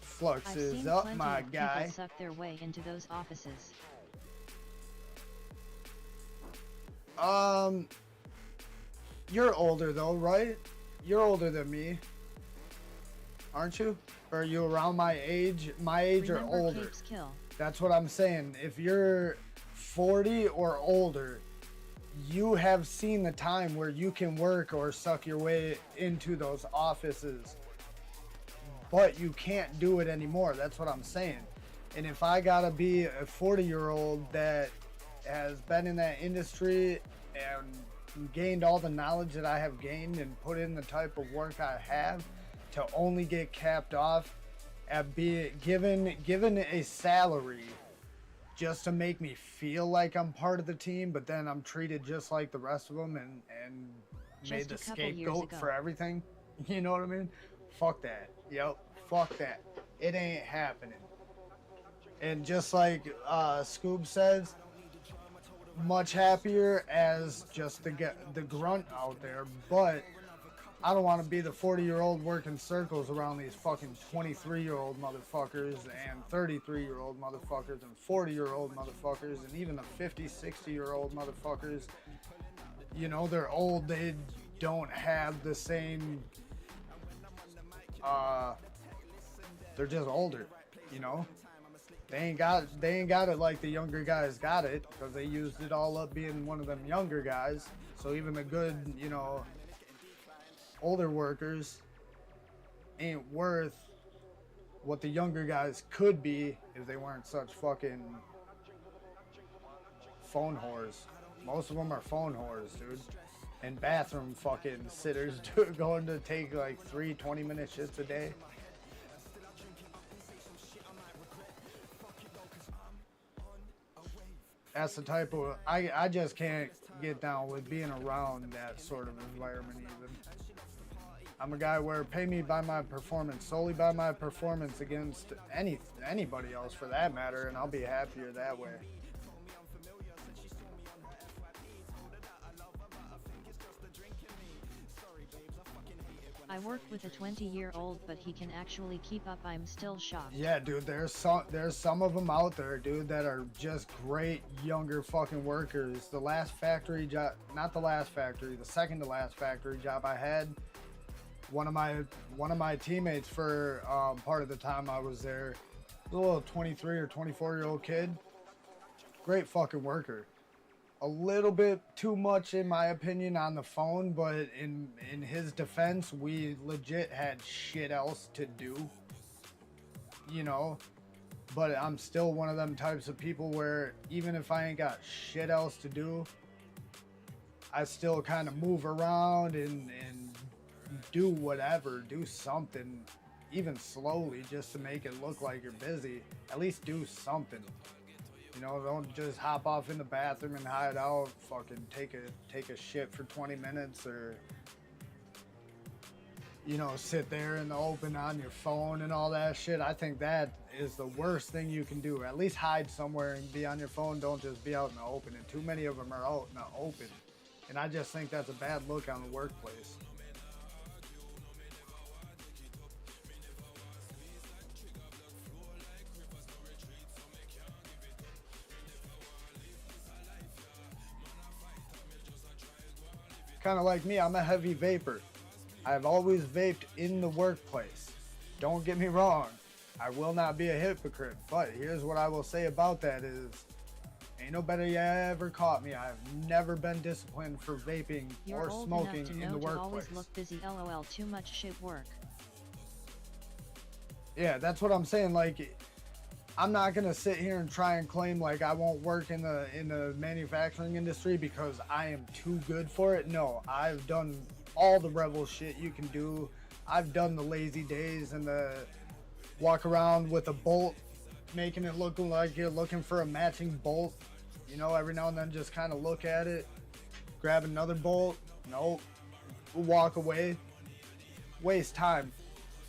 Flux is up, my guy. People suck their way into those offices. You're older though, right? You're older than me, aren't you? Or are you around my age? My age or older? That's what I'm saying. If you're 40 or older, you have seen the time where you can work or suck your way into those offices, but you can't do it anymore. That's what I'm saying. And if I gotta be a 40-year-old that has been in that industry and gained all the knowledge that I have gained and put in the type of work I have, to only get capped off at being given a salary just to make me feel like I'm part of the team, but then I'm treated just like the rest of them and made the scapegoat for everything. You know what I mean? Fuck that. Yep. Fuck that. It ain't happening. And just like Scoob says, much happier as just the grunt out there, but I don't want to be the 40-year-old working circles around these fucking 23-year-old motherfuckers and 33-year-old motherfuckers and 40-year-old motherfuckers and even the 50, 60-year-old motherfuckers. You know, they're old. They don't have the same, they're just older, you know? They ain't got it like the younger guys got it, because they used it all up being one of them younger guys. So even the good, you know, older workers ain't worth what the younger guys could be if they weren't such fucking phone whores. Most of them are phone whores, dude. And bathroom fucking sitters going to take like 3 20-minute shits a day. That's the type of, I just can't get down with being around that sort of environment even. I'm a guy where pay me by my performance, solely by my performance against anybody else for that matter, and I'll be happier that way. I work with a 20-year-old, but he can actually keep up. I'm still shocked. Yeah, dude, there's some of them out there, dude, that are just great younger fucking workers. The last factory job, not the last factory, the second to last factory job I had, one of my teammates for part of the time I was there, a little 23 or 24-year-old kid, great fucking worker. A little bit too much, in my opinion, on the phone, but in his defense, we legit had shit else to do, you know. But I'm still one of them types of people where even if I ain't got shit else to do, I still kind of move around and do whatever, do something, even slowly, just to make it look like you're busy. At least do something. You know, don't just hop off in the bathroom and hide out, fucking take a shit for 20 minutes, or, you know, sit there in the open on your phone and all that shit. I think that is the worst thing you can do. At least hide somewhere and be on your phone. Don't just be out in the open. And too many of them are out in the open. And I just think that's a bad look on the workplace. Kind of like me, I'm a heavy vapor. I've always vaped in the workplace. Don't get me wrong, I will not be a hypocrite, but here's what I will say about that is, ain't nobody ever caught me. I've never been disciplined for vaping or smoking in the workplace. Always look busy, lol, too much shit work. Yeah, that's what I'm saying. Like, I'm not gonna sit here and try and claim like I won't work in the manufacturing industry because I am too good for it. No, I've done all the rebel shit you can do. I've done the lazy days and the walk around with a bolt, making it look like you're looking for a matching bolt. You know, every now and then just kind of look at it, grab another bolt. Nope, walk away. Waste time.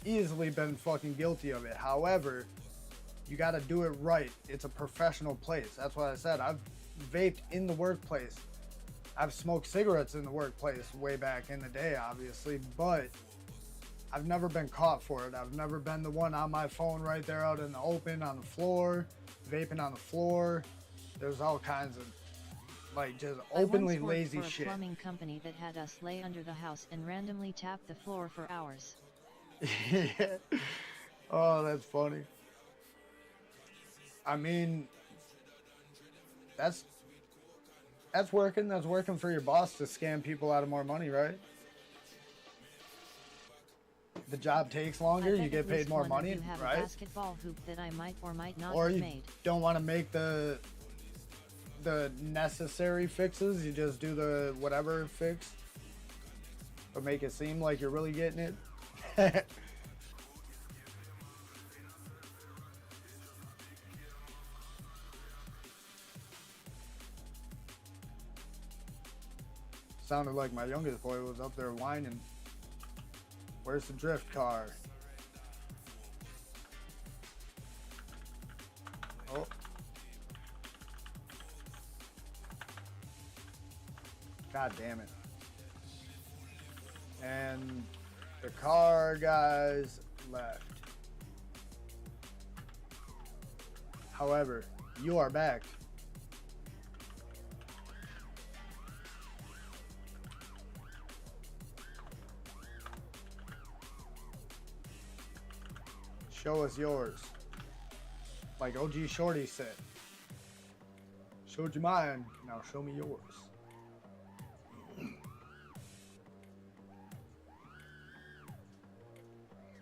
Easily been fucking guilty of it. However, you got to do it right. It's a professional place. That's what I said. I've vaped in the workplace. I've smoked cigarettes in the workplace way back in the day, obviously, but I've never been caught for it. I've never been the one on my phone right there out in the open on the floor, vaping on the floor. There's all kinds of, like, just openly lazy for a shit. Plumbing company that had us lay under the house and randomly tap the floor for hours. Yeah. Oh, that's funny. I mean, that's working. That's working for your boss to scam people out of more money, right? The job takes longer, you get paid more money, have right? A basketball hoop that I might or might not or have you made. Don't want to make the necessary fixes. You just do the whatever fix, but make it seem like you're really getting it. Sounded like my youngest boy was up there whining. Where's the drift car? Oh. God damn it. And the car guys left. However, you are back. Show us yours. Like OG Shorty said. Showed you mine, now show me yours.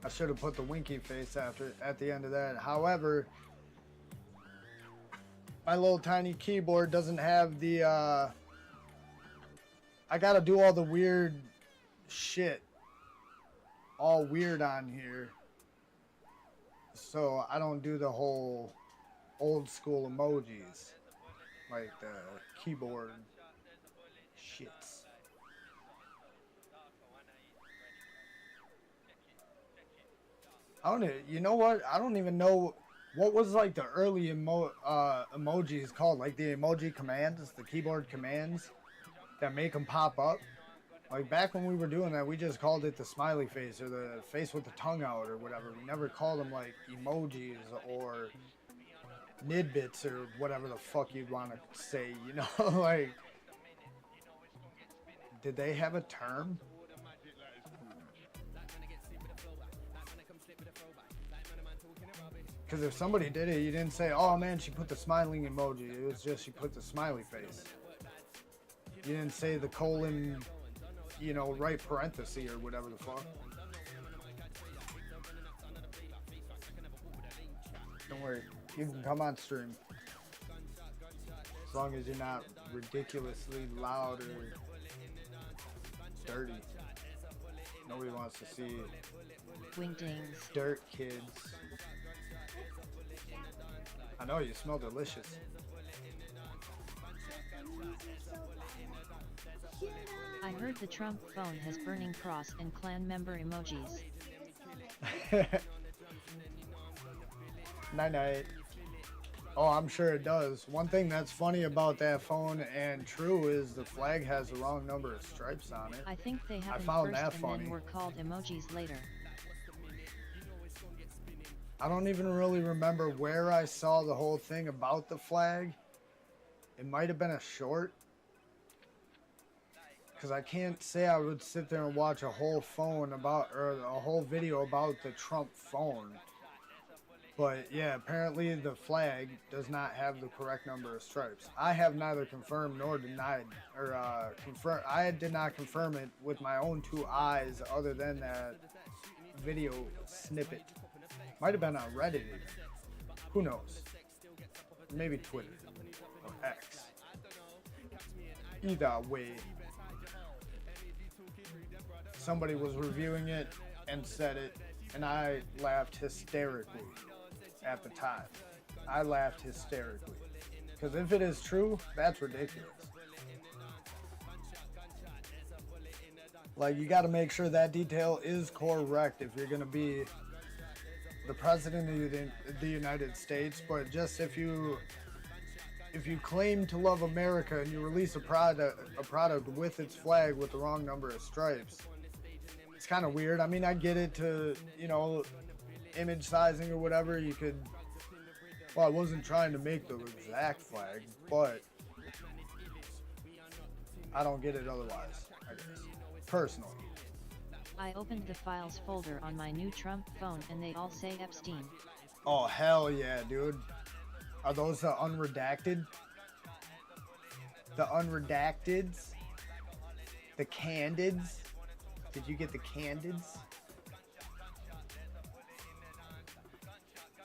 I should have put the winky face at the end of that. However, my little tiny keyboard doesn't have the I gotta do all the weird shit. All weird on here. So I don't do the whole old school emojis like the keyboard shits. I don't. You know what? I don't even know what was like the early emojis called, like the emoji commands, the keyboard commands that make them pop up. Like back when we were doing that, we just called it the smiley face or the face with the tongue out or whatever. We never called them like emojis or nidbits or whatever the fuck you'd want to say, you know? Like, did they have a term? Because if somebody did it, you didn't say, oh man, she put the smiling emoji. It was just she put the smiley face. You didn't say the colon, you know, right parenthesis or whatever the fuck. Don't worry, you can come on stream. As long as you're not ridiculously loud or dirty. Nobody wants to see Wingdings. Dirt kids. I know, you smell delicious. I heard the Trump phone has burning cross and clan member emojis. Night night. Oh, I'm sure it does. One thing that's funny about that phone and true is the flag has the wrong number of stripes on it. I think they I happened found first that and funny. then were called emojis later. I don't even really remember where I saw the whole thing about the flag. It might have been a short. Because I can't say I would sit there and watch a whole phone about, or a whole video about the Trump phone. But yeah, apparently the flag does not have the correct number of stripes. I have neither confirmed nor denied, or I did not confirm it with my own 2 eyes other than that video snippet. Might have been on Reddit even. Who knows? Maybe Twitter or X. Either way, somebody was reviewing it and said it, and I laughed hysterically at the time. I laughed hysterically. Because if it is true, that's ridiculous. Like, you got to make sure that detail is correct if you're going to be the president of the United States. But just if you claim to love America and you release a product with its flag with the wrong number of stripes, it's kind of weird. I mean, I get it to, you know, image sizing or whatever. You could, well, I wasn't trying to make the exact flag, but I don't get it otherwise, I guess, personally. I opened the files folder on my new Trump phone and they all say Epstein. Oh, hell yeah, dude. Are those the unredacted? The unredacteds? The candids? Did you get the candids?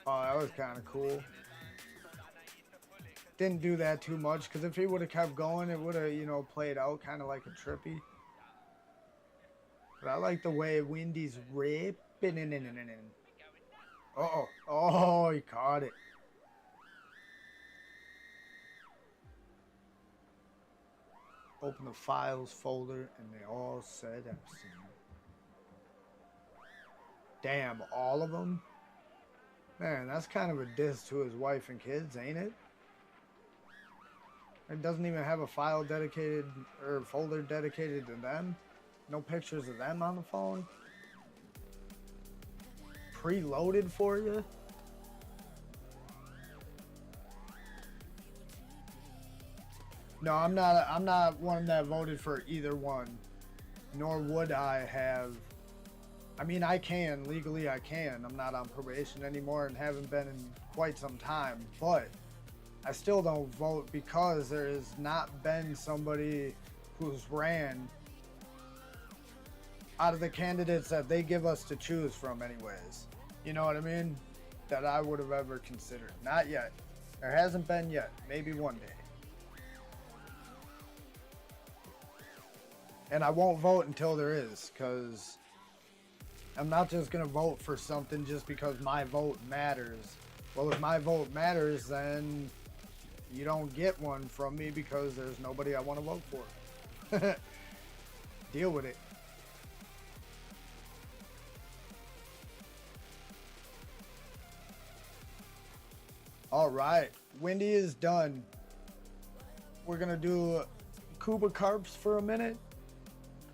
Oh, that was kind of cool. Didn't do that too much, because if he would have kept going, it would have, you know, played out kind of like a trippy. But I like the way Wendy's ripping in. Uh-oh. Oh, he caught it. Open the files folder, and they all said Epstein. Damn, all of them? Man, that's kind of a diss to his wife and kids, ain't it? It doesn't even have a file dedicated, or folder dedicated to them. No pictures of them on the phone. Preloaded for you. No, I'm not one that voted for either one. Nor would I have. I mean, I can, legally I can. I'm not on probation anymore and haven't been in quite some time, but I still don't vote because there has not been somebody who's ran out of the candidates that they give us to choose from anyways. You know what I mean? That I would have ever considered. Not yet. There hasn't been yet. Maybe one day. And I won't vote until there is, because I'm not just going to vote for something just because my vote matters. Well, if my vote matters, then you don't get one from me because there's nobody I want to vote for. Deal with it. All right, Wendy is done. We're going to do Cuba Carps for a minute.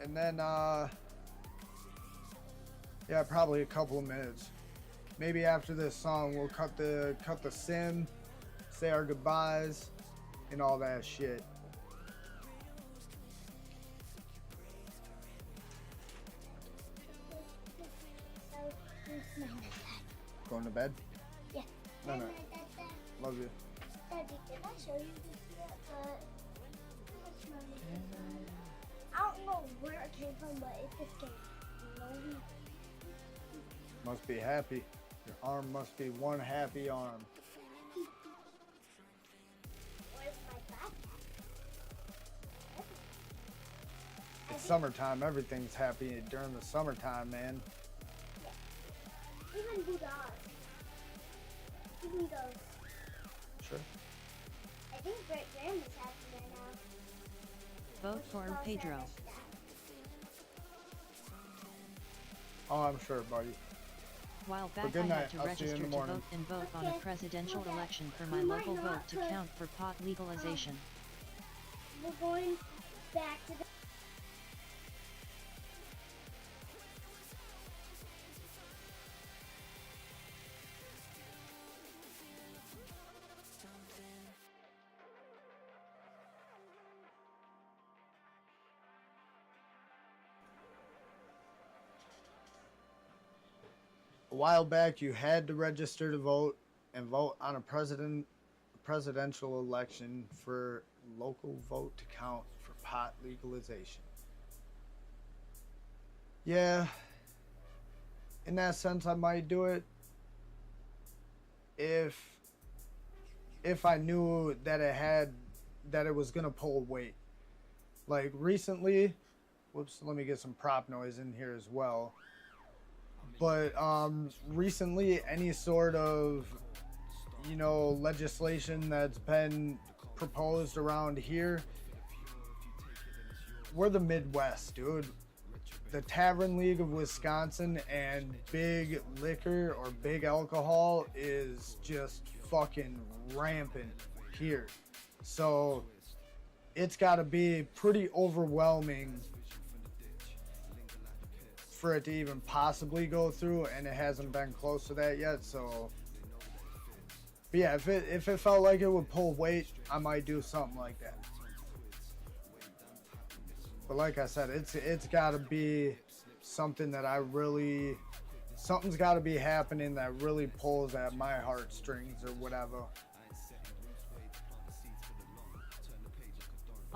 And then, yeah, probably a couple of minutes. Maybe after this song, we'll cut the sim, say our goodbyes, and all that shit. Going to bed? Yeah. No. Love you. Daddy, did I show you this yet? But I don't know where it came from, but it just came slowly. Must be happy. Your arm must be one happy arm. Where's my backpack? It's summertime. Everything's happy during the summertime, man. Yeah. Even Buddha. Even those. Sure. I think Great Grandma's happy right now. Vote for Pedro. Oh, I'm sure, buddy. While back, good I night. had to I'll see you register in the to morning. vote and vote on a Okay. presidential election for my We might local not, vote to but- count for pot legalization. We're going back to the. A while back, you had to register to vote and vote on a presidential election for local vote to count for pot legalization. Yeah, in that sense, I might do it if I knew that it was gonna pull weight. Like recently, whoops, let me get some prop noise in here as well. But recently, any sort of, legislation that's been proposed around here, we're the Midwest, dude. The Tavern League of Wisconsin and big liquor or big alcohol is just fucking rampant here. So it's got to be pretty overwhelming for it to even possibly go through, and it hasn't been close to that yet. So, but yeah, if it felt like it would pull weight, I might do something like that. But like I said, it's got to be something that something's got to be happening that really pulls at my heartstrings or whatever.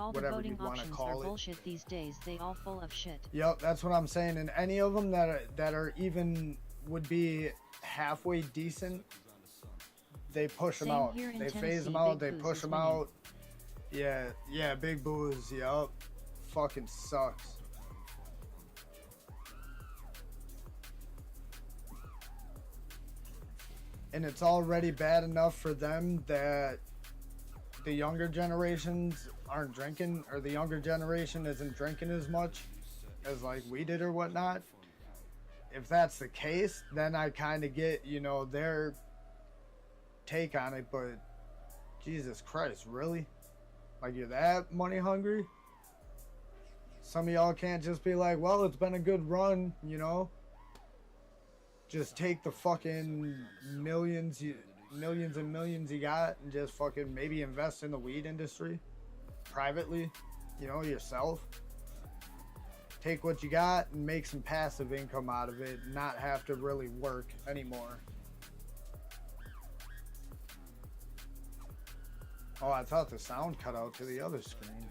All the Whatever voting you'd wanna options call are it. bullshit these days. They all full of shit. Yep, that's what I'm saying. And any of them that are even would be halfway decent, they push them Same out. here in They phase Tennessee, them out. Big They Booze push is them winning. out. Yeah, Big Booze. Yup, fucking sucks. And it's already bad enough for them that the younger generations aren't drinking, or the younger generation isn't drinking as much as like we did or whatnot. If that's the case, then I kind of get, their take on it. But Jesus Christ, really? Like, you're that money hungry? Some of y'all can't just be like, well, it's been a good run, Just take the fucking millions and millions you got and just fucking maybe invest in the weed industry privately, yourself. Take what you got and make some passive income out of it, not have to really work anymore. Oh, I thought the sound cut out to the other screen.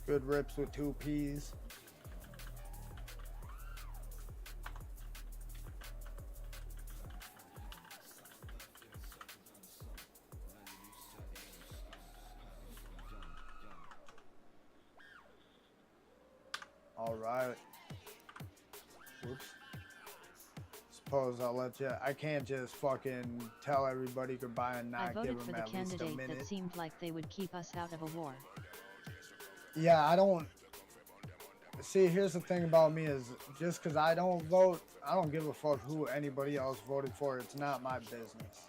Good rips with 2 P's. All right. Whoops. Suppose I'll let you. I can't just fucking tell everybody goodbye and I not voted give for them the at least a candidate minute. that seemed like they would keep us out of a war. Yeah, I don't. see, here's the thing about me is just because I don't vote, I don't give a fuck who anybody else voted for. It's not my business.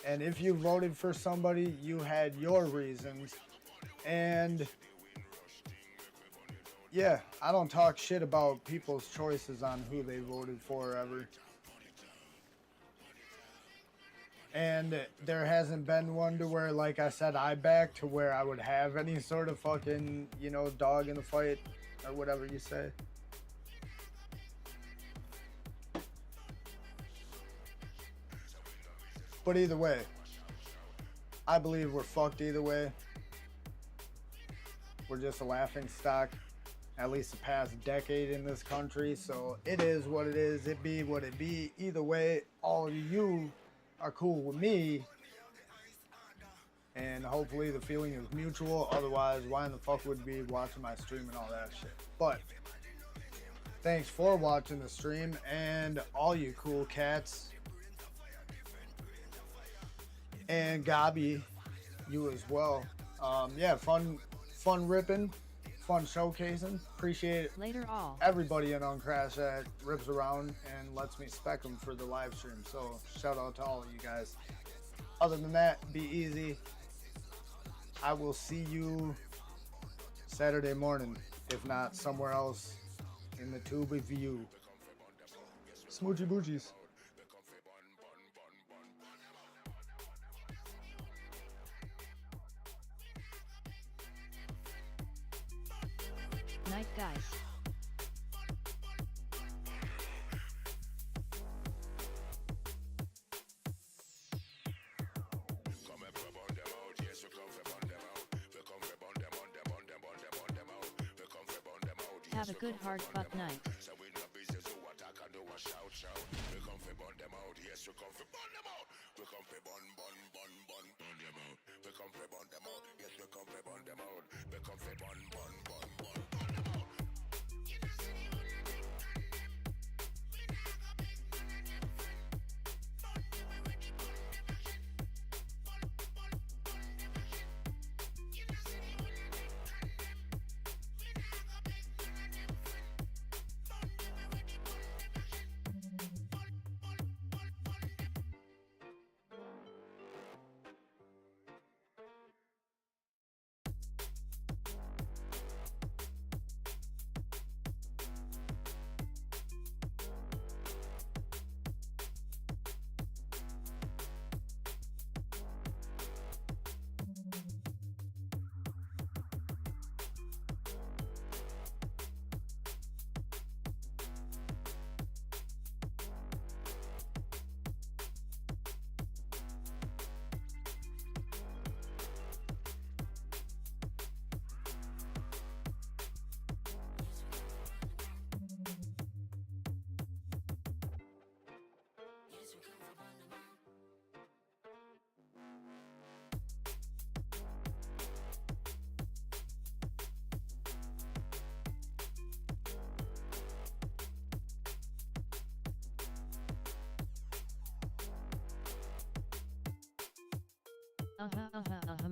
And if you voted for somebody, you had your reasons. And yeah, I don't talk shit about people's choices on who they voted for ever. And there hasn't been one to where, like I said, I back to where I would have any sort of fucking, you know, dog in the fight or whatever you say. But either way, I believe we're fucked either way. We're just a laughing stock, at least the past decade in this country. So it is what it is. It be what it be. Either way, all of you are cool with me. And hopefully the feeling is mutual. Otherwise, why in the fuck would we be watching my stream and all that shit? But thanks for watching the stream, and all you cool cats. And Gabi, you as well. Yeah, fun ripping, fun showcasing. Appreciate it. Later all. Everybody in Uncrashed that rips around and lets me spec them for the live stream. So shout out to all of you guys. Other than that, be easy. I will see you Saturday morning, if not somewhere else in the tube of you. Smoochy boochies. Night, guys. Have a good hard fuck night.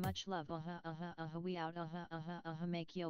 Much love. We out. Make yo